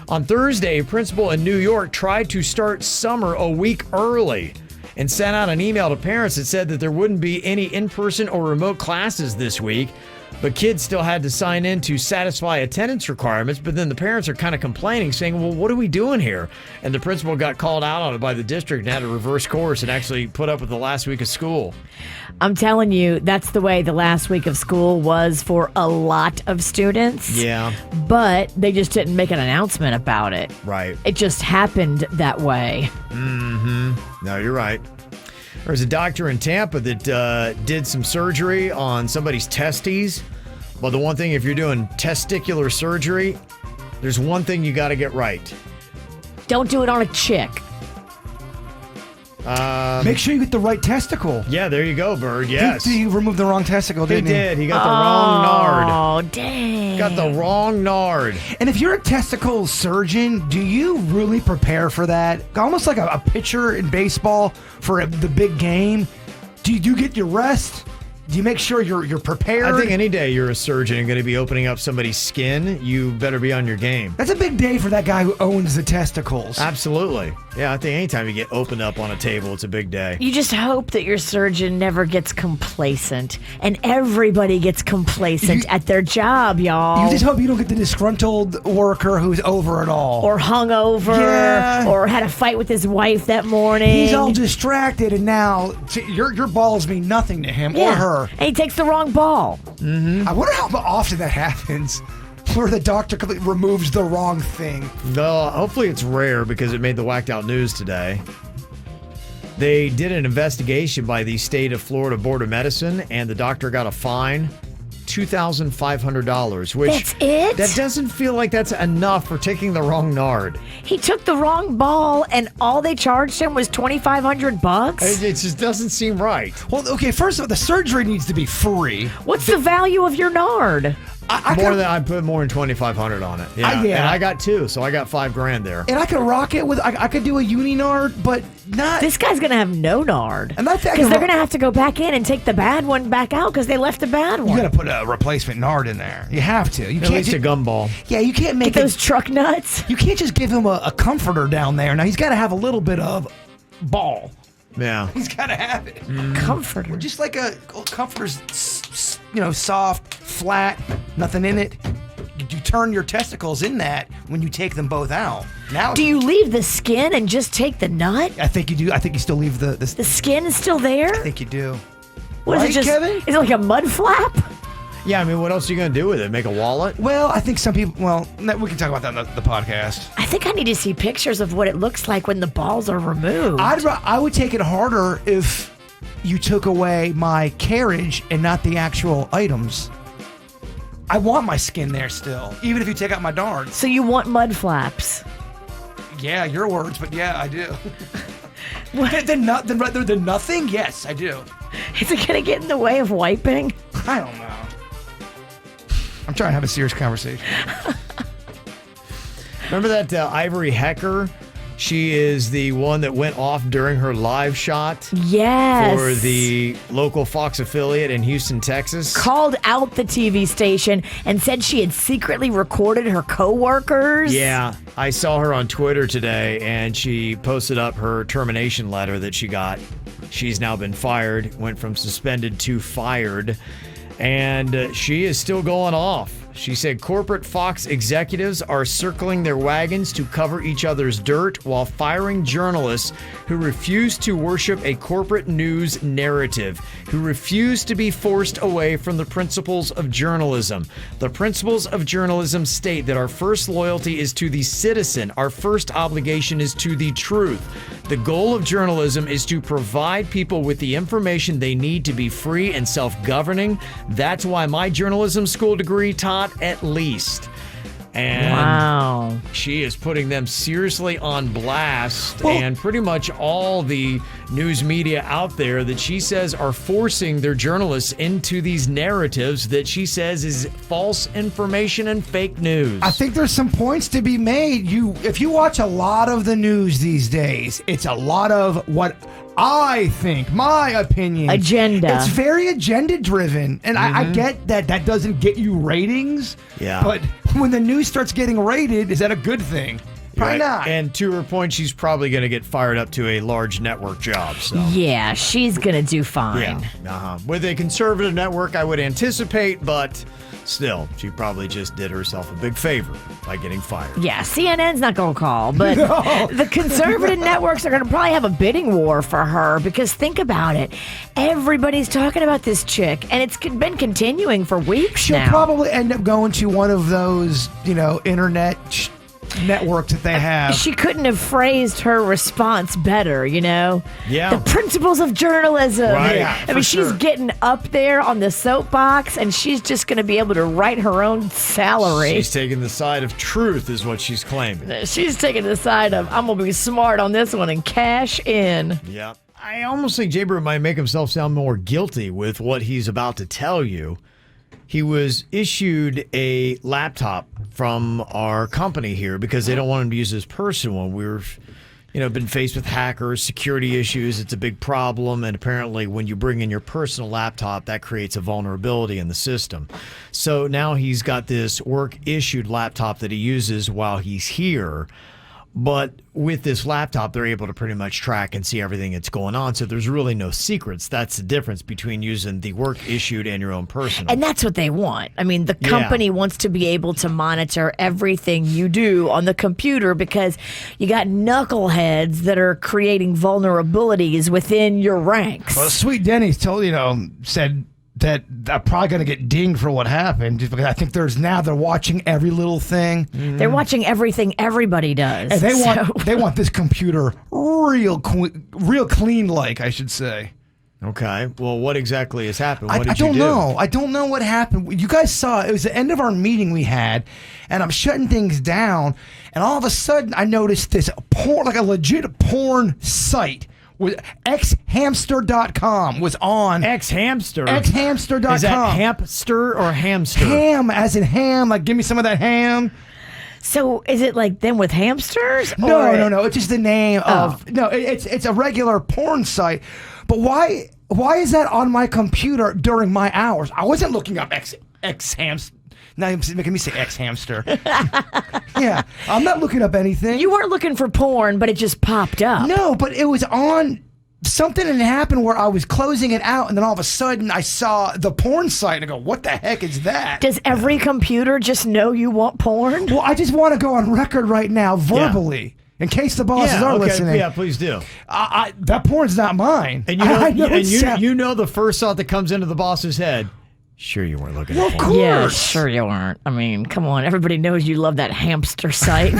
On Thursday, a principal in New York tried to start summer a week early and sent out an email to parents that said that there wouldn't be any in-person or remote classes this week. But kids still had to sign in to satisfy attendance requirements, but then the parents are kind of complaining, saying, well, what are we doing here? And the principal got called out on it by the district and had to reverse course and actually put up with the last week of school. I'm telling you, that's the way the last week of school was for a lot of students. Yeah. But they just didn't make an announcement about it. Right. It just happened that way. Mm-hmm. No, you're right. There's a doctor in Tampa that did some surgery on somebody's testes. Well, the one thing, if you're doing testicular surgery, there's one thing you got to get right. Don't do it on a chick. Make sure you get the right testicle. Yeah, there you go, Bird. Yes. He removed the wrong testicle, didn't he? He did. He got the wrong nard. Oh, dang. Got the wrong nard. And if you're a testicle surgeon, do you really prepare for that? Almost like a pitcher in baseball for the big game. Do you get your rest? Do you make sure you're prepared? I think any day you're a surgeon and going to be opening up somebody's skin, you better be on your game. That's a big day for that guy who owns the testicles. Absolutely. Yeah, I think anytime you get opened up on a table, it's a big day. You just hope that your surgeon never gets complacent. And everybody gets complacent at their job, y'all. You just hope you don't get the disgruntled worker who's over it all. Or hungover. Yeah. Or had a fight with his wife that morning. He's all distracted, and now your balls mean nothing to him or her. sure. And he takes the wrong ball. I wonder how often that happens, where the doctor removes the wrong thing. No, hopefully it's rare because it made the whacked out news today. They did an investigation by the state of Florida Board of Medicine, and the doctor got a fine, $2,500, which That's it? That doesn't feel like that's enough for taking the wrong nard. He took the wrong ball, and all they charged him was $2,500. It just doesn't seem right. Well, okay, first of all, the surgery needs to be free. What's the value of your nard? I put more than $2,500 on it. Yeah. Yeah. And I got two, so I got $5,000 there. And I could rock it with, I could do a uni nard, but not. This guy's going to have no nard. And that's because they're going to have to go back in and take the bad one back out because they left the bad one. You got to put a replacement nard in there. You have to. You At least a gumball. Yeah, you can't make Get those truck nuts. You can't just give him a comforter down there. Now he's got to have a little bit of ball. Yeah. He's got to have it. Comforter. Just like a comforter's, soft, flat, nothing in it. You turn your testicles in that when you take them both out. Now, do you leave the skin and just take the nut? I think you do. I think you still leave the skin is still there? I think you do. What right, is it just, Kevin? Is it like a mud flap? Yeah, I mean, what else are you going to do with it? Make a wallet? Well, I think some people, we can talk about that on the podcast. I think I need to see pictures of what it looks like when the balls are removed. I would take it harder if you took away my carriage and not the actual items. I want my skin there still, even if you take out my darts. So you want mud flaps? Yeah, your words, but yeah, I do. Rather than nothing? Yes, I do. Is it going to get in the way of wiping? I don't know. I'm trying to have a serious conversation. Remember that Ivory Hecker? She is the one that went off during her live shot. Yes. For the local Fox affiliate in Houston, Texas. Called out the TV station and said she had secretly recorded her coworkers. Yeah, I saw her on Twitter today, and she posted up her termination letter that she got. She's now been fired, went from suspended to fired, and she is still going off. She said corporate Fox executives are circling their wagons to cover each other's dirt while firing journalists who refuse to worship a corporate news narrative, who refuse to be forced away from the principles of journalism. The principles of journalism state that our first loyalty is to the citizen. Our first obligation is to the truth. The goal of journalism is to provide people with the information they need to be free and self-governing. That's why my journalism school degree taught at least. And wow. She is putting them seriously on blast, and pretty much all the news media out there that she says are forcing their journalists into these narratives that she says is false information and fake news. I think there's some points to be made. If you watch a lot of the news these days, it's a lot of what I think, my opinion. Agenda. It's very agenda driven. And I get that doesn't get you ratings. Yeah. But when the news starts getting rated, is that a good thing? Probably not. And to her point, she's probably going to get fired up to a large network job. So yeah, she's going to do fine. Yeah. With a conservative network, I would anticipate, but still, she probably just did herself a big favor by getting fired. Yeah, CNN's not going to call, but the conservative networks are going to probably have a bidding war for her because think about it. Everybody's talking about this chick, and it's been continuing for weeks She'll now. probably end up going to one of those, internet networks that they have. She couldn't have phrased her response better, Yeah. The principles of journalism. Right. I mean, she's getting up there on the soapbox, and she's just going to be able to write her own salary. She's taking the side of truth is what she's claiming. She's taking the side of, I'm going to be smart on this one and cash in. Yeah. I almost think Jbird might make himself sound more guilty with what he's about to tell you. He was issued a laptop from our company here because they don't want him to use his personal one. We've, been faced with hackers, security issues. It's a big problem. And apparently when you bring in your personal laptop, that creates a vulnerability in the system. So now he's got this work-issued laptop that he uses while he's here. But with this laptop, they're able to pretty much track and see everything that's going on. So there's really no secrets. That's the difference between using the work issued and your own personal. And that's what they want. I mean, the company wants to be able to monitor everything you do on the computer because you got knuckleheads that are creating vulnerabilities within your ranks. Well, Sweet Denny's said that I'm probably going to get dinged for what happened, just because I think they're watching every little thing. They're watching everything everybody does. And they want this computer real clean, like I should say. Okay. Well, what exactly has happened? What I did you do? know. I don't know what happened. You guys saw it was the end of our meeting we had, and I'm shutting things down, and all of a sudden I noticed this porn, like a legit porn site. With xhamster.com was on. Xhamster? Xhamster.com. Is that hamster or hamster? Ham, as in ham. Like, give me some of that ham. So is it like them with hamsters? No. It's just the name of. No, it's a regular porn site. But why is that on my computer during my hours? I wasn't looking up X-hamster. Now you're making me say X-hamster. Yeah, I'm not looking up anything. You weren't looking for porn, but it just popped up. No, but it was on. Something had happened where I was closing it out, and then all of a sudden I saw the porn site, and I go, what the heck is that? Does every computer just know you want porn? Well, I just want to go on record right now, verbally. In case the bosses are listening. Yeah, please do. That porn's not mine. And you know the first thought that comes into the boss's head. Sure you weren't looking at porn. Of course. Yeah, sure you weren't. I mean, come on. Everybody knows you love that hamster site.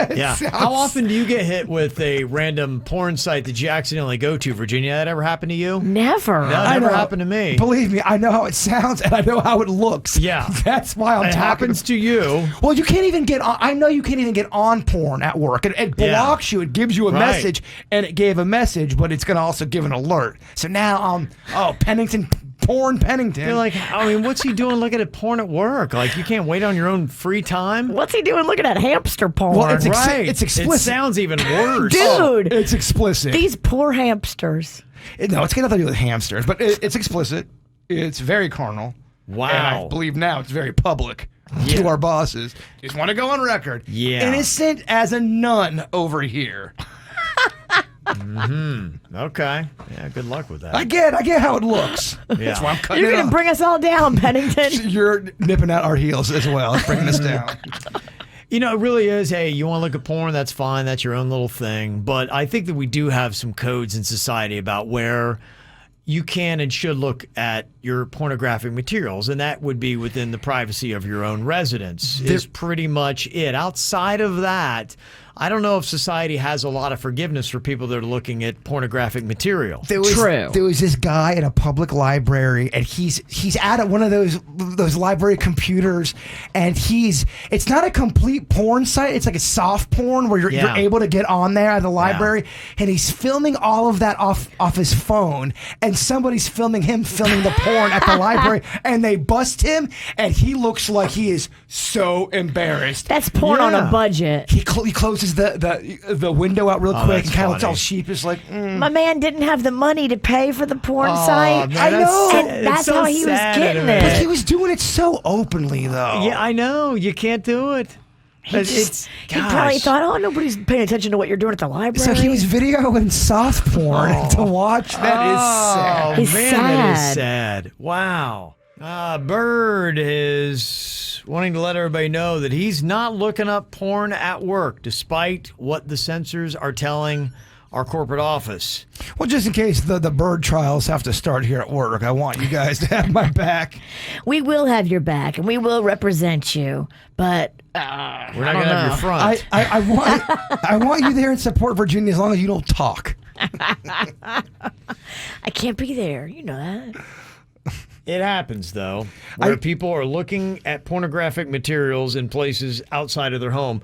Yeah. How often do you get hit with a random porn site that you accidentally go to, Virginia? That ever happened to you? Never. No, never happened to me. Believe me, I know how it sounds and I know how it looks. Yeah. That's why I'm talking. It happens to you. Well, you can't even get on. I know you can't even get on porn at work. It blocks you. It gives you a message, and it gave a message, but it's going to also give an alert. So now Pennington. Porn Pennington. You're like, I mean, what's he doing looking at porn at work? Like, you can't wait on your own free time? What's he doing looking at hamster porn? Well, it's It's explicit. It sounds even worse. Dude. It's explicit. These poor hamsters. No, it's got nothing to do with hamsters, but it's explicit. It's very carnal. Wow. And I believe now it's very public to our bosses. Just want to go on record. Yeah. Innocent as a nun over here. Okay. Yeah, good luck with that. I get how it looks. That's why I'm cutting You're it going off. to bring us all down, Pennington. You're nipping at our heels as well. It's bringing us down. You know, it really is. Hey, you want to look at porn? That's fine. That's your own little thing. But I think that we do have some codes in society about where you can and should look at your pornographic materials, and that would be within the privacy of your own residence is pretty much it. Outside of that, I don't know if society has a lot of forgiveness for people that are looking at pornographic material. There was this guy at a public library, and he's at one of those library computers, and it's not a complete porn site. It's like a soft porn where you're able to get on there at the library, and he's filming all of that off his phone, and somebody's filming him filming the porn at the library, and they bust him, and he looks like he is so embarrassed. That's porn on a budget. He closes the window out real quick and kind of looks all sheepish, like. My man didn't have the money to pay for the porn site. Man, I know. And that's so how he was sad getting in a it. But he was doing it so openly, though. Yeah, I know. You can't do it. He probably thought, oh, nobody's paying attention to what you're doing at the library. So he was videoing soft porn to watch. That is sad. He's man, sad. that is sad. Wow. Bird is wanting to let everybody know that he's not looking up porn at work, despite what the censors are telling our corporate office. Well, just in case the Bird trials have to start here at work, I want you guys to have my back. We will have your back, and we will represent you, but we're not going to have your front. I want you there in support Virginia as long as you don't talk. I can't be there. You know that. It happens, though, where people are looking at pornographic materials in places outside of their home.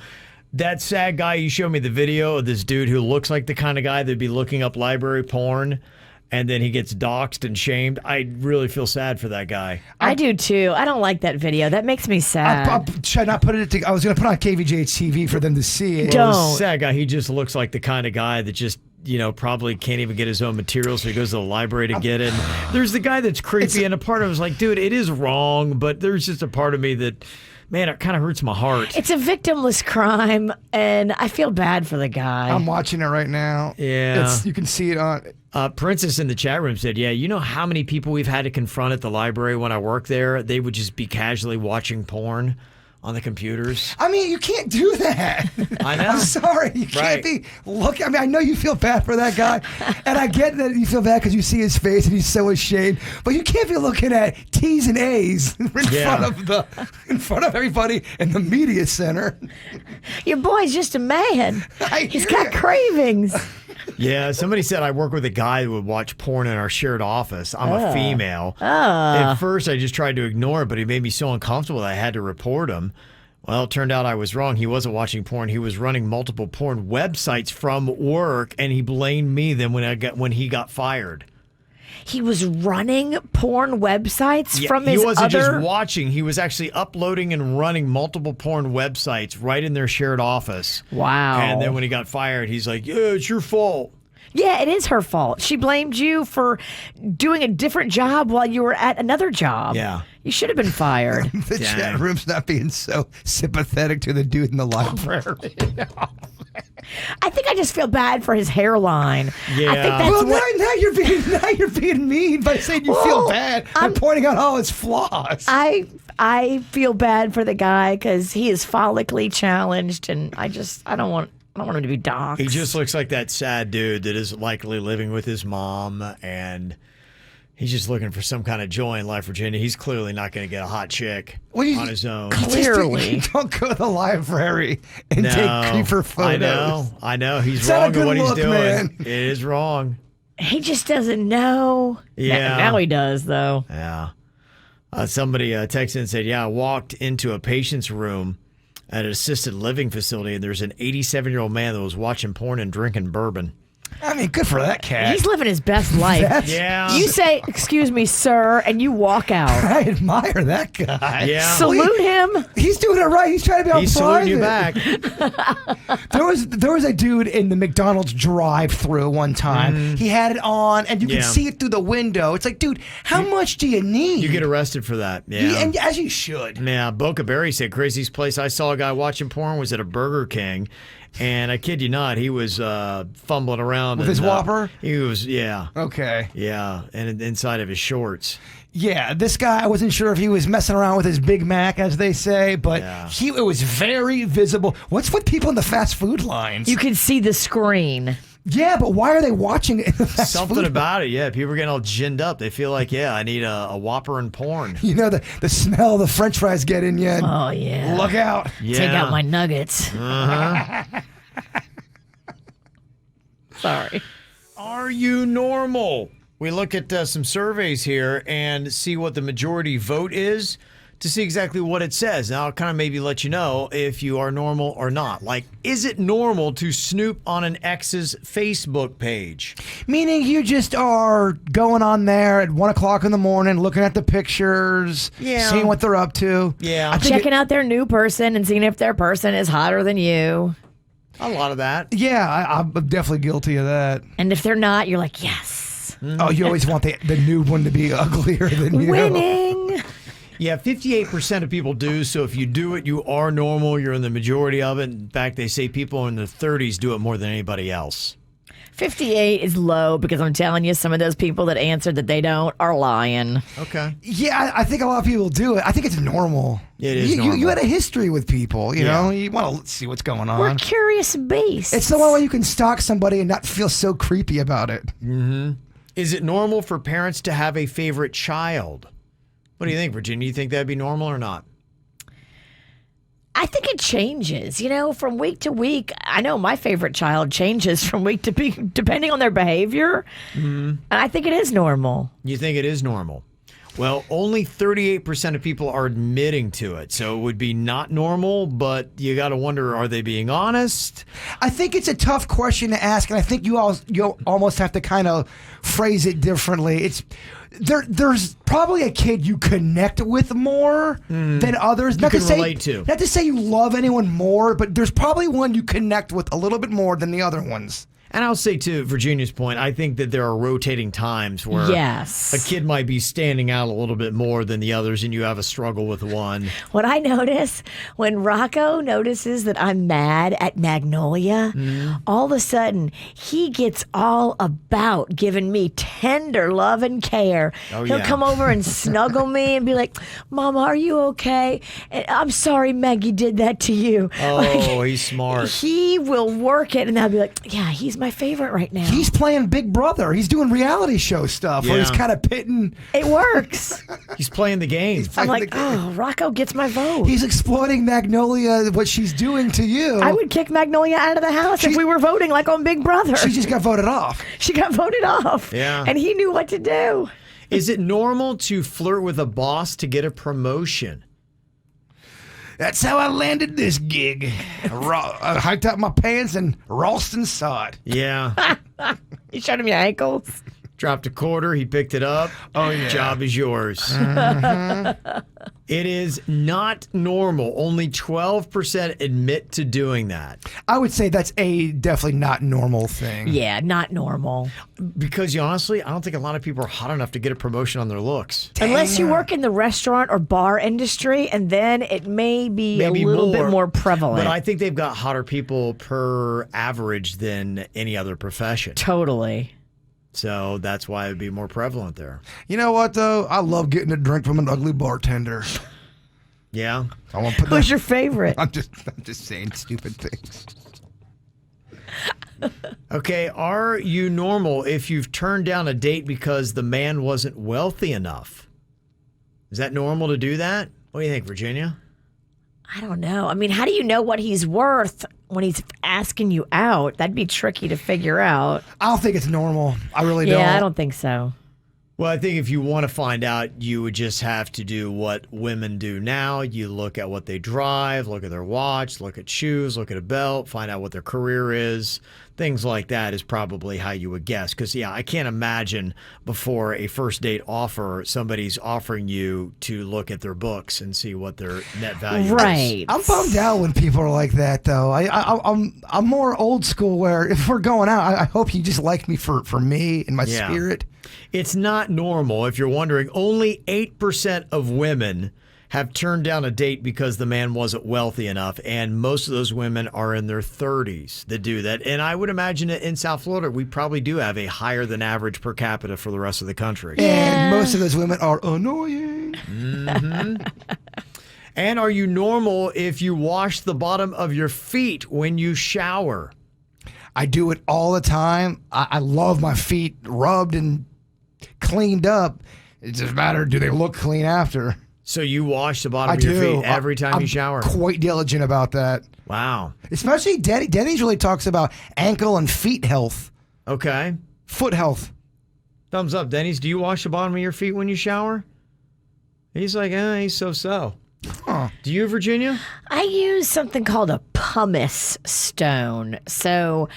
That sad guy, you showed me the video of this dude who looks like the kind of guy that'd be looking up library porn, and then he gets doxxed and shamed. I really feel sad for that guy. I do, too. I don't like that video. That makes me sad. I was going to put on KVJ TV for them to see it. Don't. Well, sad guy, he just looks like the kind of guy that just, probably can't even get his own material, so he goes to the library to get it. And there's the guy that's creepy, and a part of him is like, dude, it is wrong, but there's just a part of me that, man, it kind of hurts my heart. It's a victimless crime, and I feel bad for the guy. I'm watching it right now. Yeah. You can see it on. Princess in the chat room said, yeah, you know how many people we've had to confront at the library when I worked there? They would just be casually watching porn on the computers. I mean, you can't do that. I know. I'm sorry. You can't be looking. I mean, I know you feel bad for that guy, and I get that you feel bad because you see his face and he's so ashamed. But you can't be looking at T's and A's in front of everybody in the media center. Your boy's just a man. He's got cravings. Yeah, somebody said I work with a guy who would watch porn in our shared office. I'm a female. At first, I just tried to ignore it, but he made me so uncomfortable that I had to report him. Well, it turned out I was wrong. He wasn't watching porn. He was running multiple porn websites from work, and he blamed me then when he got fired. He was running porn websites from his other... He wasn't just watching. He was actually uploading and running multiple porn websites right in their shared office. Wow. And then when he got fired, he's like, yeah, it's your fault. Yeah, it is her fault. She blamed you for doing a different job while you were at another job. Yeah. You should have been fired. The chat room's not being so sympathetic to the dude in the library. I think I just feel bad for his hairline. Yeah. I think that's now you're being mean by saying you feel bad by pointing out all his flaws. I feel bad for the guy because he is follically challenged, and I don't want him to be doxxed. He just looks like that sad dude that is likely living with his mom, and he's just looking for some kind of joy in life, Virginia. He's clearly not going to get a hot chick on his own. Clearly. Don't go to the library and take creeper photos. I know. He's It's wrong not a in what good he's look, doing. man. It is wrong. He just doesn't know. Yeah. Now he does, though. Yeah. Somebody texted and said, I walked into a patient's room at an assisted living facility, and there's an 87-year-old man that was watching porn and drinking bourbon. I mean, good for that cat. He's living his best life. Yeah. You say, "Excuse me, sir," and you walk out. I admire that guy. Yeah. Salute him. He's doing it right. He's trying to be all He's saluting you back. There was a dude in the McDonald's drive-thru one time. He had it on, and you could see it through the window. It's like, dude, how much do you need? You get arrested for that. Yeah. And as you should. Yeah. Boca Berry said, craziest place I saw a guy watching porn was at a Burger King. And I kid you not, he was fumbling around. With his Whopper? He was, Okay. Yeah, and inside of his shorts. Yeah, this guy, I wasn't sure if he was messing around with his Big Mac, as they say, but it was very visible. What's with people in the fast food lines? You can see the screen. Yeah, but why are they watching it in the fast Something food about it, yeah. People are getting all ginned up. They feel like, I need a Whopper and porn. You know, the smell the French fries get in you. Oh, yeah. Look out. Yeah. Take out my nuggets. Uh-huh. Sorry. Are you normal? We look at some surveys here and see what the majority vote is to see exactly what it says. Now, I'll kind of maybe let you know if you are normal or not. Like, is it normal to snoop on an ex's Facebook page? Meaning you just are going on there at 1 o'clock in the morning, looking at the pictures, seeing what they're up to. Yeah. Checking out their new person and seeing if their person is hotter than you. A lot of that. Yeah, I'm definitely guilty of that. And if they're not, you're like, yes. Oh, you always want the new one to be uglier than you. Winning. Yeah, 58% of people do. So if you do it, you are normal. You're in the majority of it. In fact, they say people in their 30s do it more than anybody else. 58 is low because I'm telling you, some of those people that answered that they don't are lying. Okay. Yeah, I think a lot of people do it. I think it's normal. It is normal. You had a history with people, you know? You want to see what's going on. We're curious beasts. It's the one way you can stalk somebody and not feel so creepy about it. Mm-hmm. Is it normal for parents to have a favorite child? What do you think, Virginia? You think that'd be normal or not? I think it changes, from week to week. I know my favorite child changes from week to week depending on their behavior. Mm-hmm. And I think it is normal. You think it is normal? Well, only 38% of people are admitting to it. So it would be not normal, but you got to wonder, are they being honest? I think it's a tough question to ask, and I think you almost have to kind of phrase it differently. There's probably a kid you connect with more than others. You can relate to. Not to say you love anyone more, but there's probably one you connect with a little bit more than the other ones. And I'll say to Virginia's point, I think that there are rotating times where Yes. a kid might be standing out a little bit more than the others, and you have a struggle with one. What I notice when Rocco notices that I'm mad at Magnolia, all of a sudden he gets all about giving me tender love and care. Oh, He'll yeah. come over and snuggle me and be like, Mama, are you okay? And I'm sorry Maggie did that to you. Oh, he's smart. He will work it, and I'll be like, yeah, he's my favorite right now. He's playing Big Brother. He's doing reality show stuff where he's Yeah. kind of pitting. It works. He's playing the game. I'm like, oh, Rocco gets my vote. He's exploiting Magnolia, what she's doing to you. I would kick Magnolia out of the house if we were voting like on Big Brother. She just got voted off. She got voted off. Yeah. And he knew what to do. Is it normal to flirt with a boss to get a promotion? That's how I landed this gig. I hiked up my pants and Ralston saw it. Yeah. You showed him your ankles. Dropped a quarter. He picked it up. Oh, yeah. Job is yours. It is not normal. Only 12% admit to doing that. I would say that's a definitely not normal thing. Yeah, not normal. Because honestly, I don't think a lot of people are hot enough to get a promotion on their looks. Unless you work in the restaurant or bar industry, and then it may be Maybe a little bit more prevalent. But I think they've got hotter people per average than any other profession. Totally. So that's why it would be more prevalent there. You know what, though? I love getting a drink from an ugly bartender. Yeah. I want to put Who's your favorite? I'm just saying stupid things. Okay, are you normal if you've turned down a date because the man wasn't wealthy enough? Is that normal to do that? What do you think, Virginia? I don't know. I mean, how do you know what he's worth when he's asking you out? That'd be tricky to figure out. I don't think it's normal. I really don't. Yeah, I don't think so. Well, I think if you want to find out, you would just have to do what women do now. You look at what they drive, look at their watch, look at shoes, look at a belt, find out what their career is. Things like that is probably how you would guess. Because, yeah, I can't imagine before a first date offer, somebody's offering you to look at their books and see what their net value Right. is. I'm bummed out when people are like that, though. I'm more old school where if we're going out, I hope you just like me for me and my Yeah. spirit. It's not normal. If you're wondering, only 8% of women have turned down a date because the man wasn't wealthy enough, and most of those women are in their 30s that do that. And I would imagine that in South Florida, we probably do have a higher than average per capita for the rest of the country. And most of those women are annoying. And are you normal if you wash the bottom of your feet when you shower? I do it all the time. I love my feet rubbed and cleaned up. It just matter, do they look clean after? So you wash the bottom I of your do. feet every time I'm you shower? Quite diligent about that. Wow. Especially Denny's really talks about ankle and feet health. Okay. Foot health. Thumbs up, Denny's. Do you wash the bottom of your feet when you shower? He's like, he's so-so. Huh. Do you, Virginia? I use something called a pumice stone. So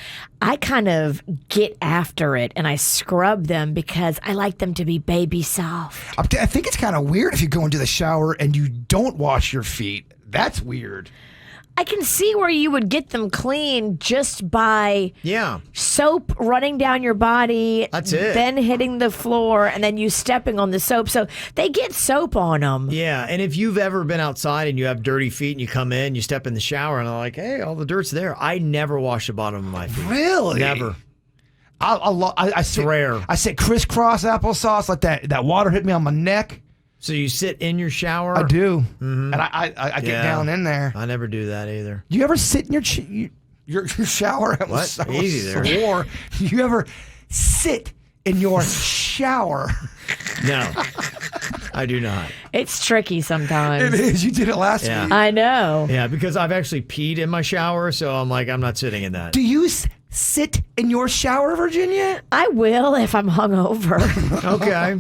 I kind of get after it and I scrub them because I like them to be baby soft. I think it's kind of weird if you go into the shower and you don't wash your feet. That's weird. I can see where you would get them clean just by soap running down your body. That's it. Then hitting the floor and then you stepping on the soap. So they get soap on them. Yeah, and if you've ever been outside and you have dirty feet and you come in, you step in the shower and they're like, hey, all the dirt's there. I never wash the bottom of my feet. Really? Never. I It's rare. I sit crisscross applesauce, let that water hit me on my neck. So you sit in your shower? I do. Mm-hmm. And I get down in there. I never do that either. Do you ever sit in your shower? What? Easy there. Swore. Do you ever sit in your shower? No, I do not. It's tricky sometimes. It is. You did it last week. I know. Yeah, because I've actually peed in my shower, so I'm like, I'm not sitting in that. Do you sit in your shower, Virginia? I will if I'm hungover. Okay.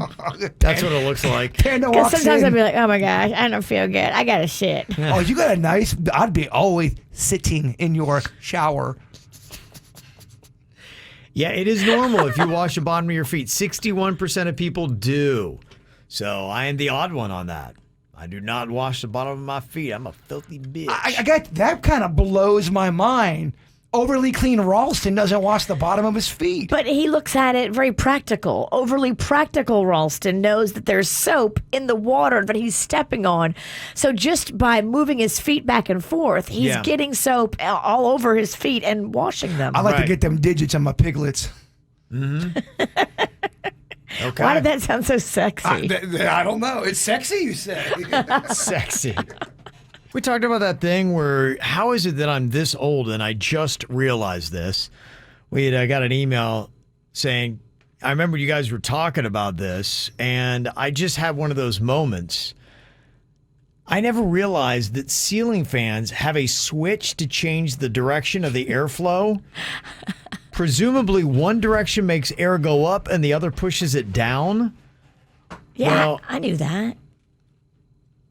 That's what it looks like. Panda Because walks sometimes in. I'd be like, oh my gosh, I don't feel good. I got to shit. Oh, you got a nice. I'd be always sitting in your shower. Yeah, it is normal if you wash the bottom of your feet. 61% of people do. So I am the odd one on that. I do not wash the bottom of my feet. I'm a filthy bitch. I got that kind of blows my mind. overly clean Ralston doesn't wash the bottom of his feet. But he looks at it very practical. Overly practical Ralston knows that there's soap in the water that he's stepping on. So just by moving his feet back and forth, he's getting soap all over his feet and washing them. I like to get them digits on my piglets. Mm-hmm. Okay. Why did that sound so sexy? I don't know. It's sexy, you say. Sexy. We talked about that thing where, how is it that I'm this old and I just realized this? We had got an email saying, I remember you guys were talking about this, and I just had one of those moments. I never realized that ceiling fans have a switch to change the direction of the airflow. Presumably one direction makes air go up and the other pushes it down. Yeah, well, I knew that.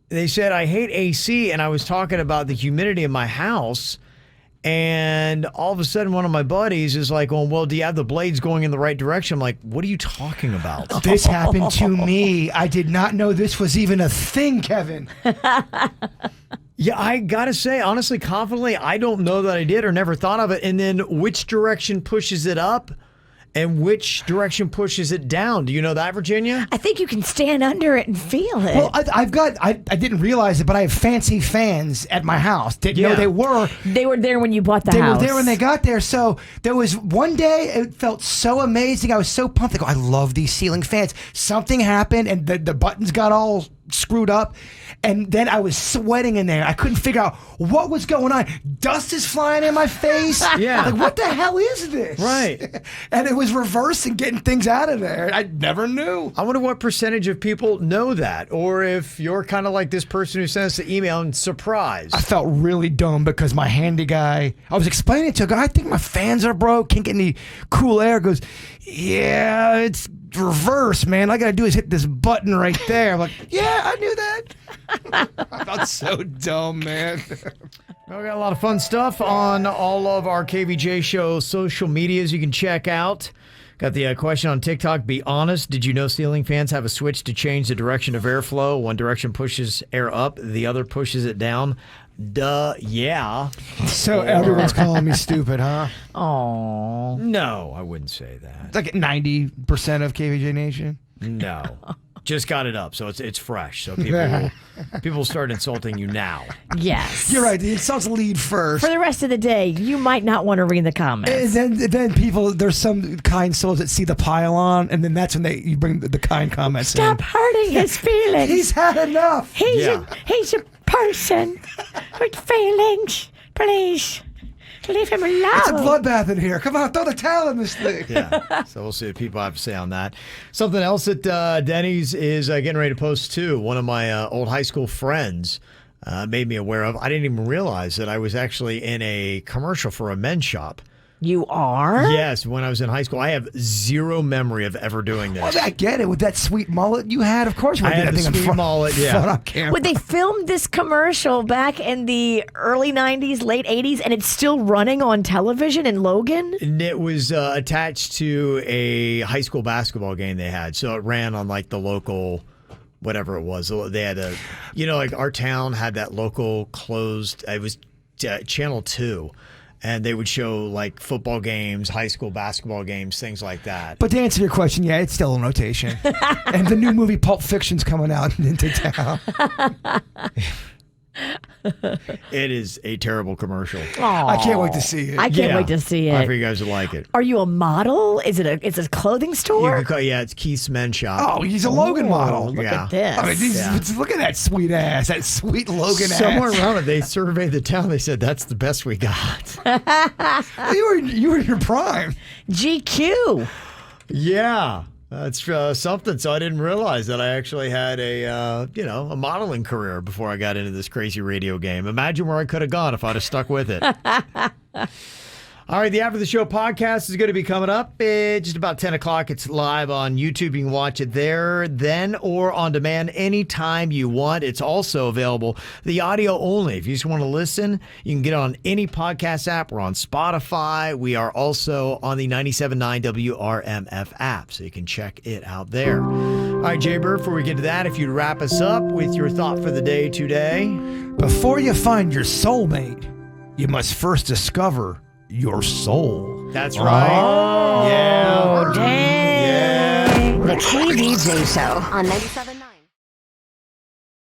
They said, I hate AC, and I was talking about the humidity in my house, and all of a sudden one of my buddies is like, well, do you have the blades going in the right direction? I'm like, what are you talking about? This happened to me. I did not know this was even a thing, Kevin. Yeah, I got to say, honestly, confidently, I don't know that I did or never thought of it. And then which direction pushes it up and which direction pushes it down? Do you know that, Virginia? I think you can stand under it and feel it. Well, I didn't realize it, but I have fancy fans at my house. Didn't know they were. They were there when you bought the house. They were there when they got there. So there was one day, it felt so amazing. I was so pumped. I go, I love these ceiling fans. Something happened and the buttons got all screwed up. And then I was sweating in there. I couldn't figure out what was going on. Dust is flying in my face. Yeah. Like, what the hell is this? Right. And it was reversing, getting things out of there. I never knew. I wonder what percentage of people know that, or if you're kind of like this person who sent us the email and surprised. I felt really dumb because my handy guy, I was explaining to a guy, I think my fans are broke, can't get any cool air. Goes, yeah, it's reverse, man. All I got to do is hit this button right there. I'm like, yeah, I knew that. I felt so dumb, man. Well, we got a lot of fun stuff on all of our KVJ Show social medias you can check out. Got the question on TikTok. Be honest, did you know ceiling fans have a switch to change the direction of airflow? One direction pushes air up, the other pushes it down. Duh, yeah. So everyone's calling me stupid, huh? Oh. No, I wouldn't say that. It's like 90% of KVJ Nation. No. Just got it up, so it's fresh. So people start insulting you now. Yes. You're right. The insults lead first. For the rest of the day, you might not want to read the comments. And then people, there's some kind souls that see the pylon, and then that's when you bring the kind comments in. Stop hurting his feelings. He's had enough. He's a person with feelings. Please. Leave him alone. It's a bloodbath in here. Come on, throw the towel in this thing. Yeah. So we'll see what people have to say on that. Something else that Denny's is getting ready to post too. One of my old high school friends made me aware of. I didn't even realize that I was actually in a commercial for a men's shop. You are? Yes, when I was in high school. I have zero memory of ever doing this. Well, I get it. With that sweet mullet you had, of course you I had a sweet mullet, yeah. On camera. When they filmed this commercial back in the early 90s, late 80s, and it's still running on television in Logan? And it was attached to a high school basketball game they had. So it ran on like the local, whatever it was. They had like our town had that local closed, it was Channel 2. And they would show like football games, high school basketball games, things like that. But to answer your question, yeah, it's still in rotation. And the new movie Pulp Fiction's coming out into town. It is a terrible commercial. Aww. I can't wait to see it. I can't wait to see it. I figure you guys would like it. Are you a model? Is it a clothing store? It's Keith's Men's Shop. Oh, he's a Logan model. Look at this. I mean, look at that sweet ass, that sweet Logan Somewhere ass. around it, they surveyed the town. They said, that's the best we got. You were in your prime. GQ. Yeah. That's something. So I didn't realize that I actually had a modeling career before I got into this crazy radio game. Imagine where I could have gone if I'd have stuck with it. All right, the After the Show podcast is going to be coming up just about 10 o'clock. It's live on YouTube. You can watch it there, then, or on demand anytime you want. It's also available, the audio only. If you just want to listen, you can get it on any podcast app. We're on Spotify. We are also on the 97.9 WRMF app, so you can check it out there. All right, Jbird, before we get to that, if you'd wrap us up with your thought for the day today. Before you find your soulmate, you must first discover your soul. That's right. Oh, dang. Yeah. The KVJ Show on 97.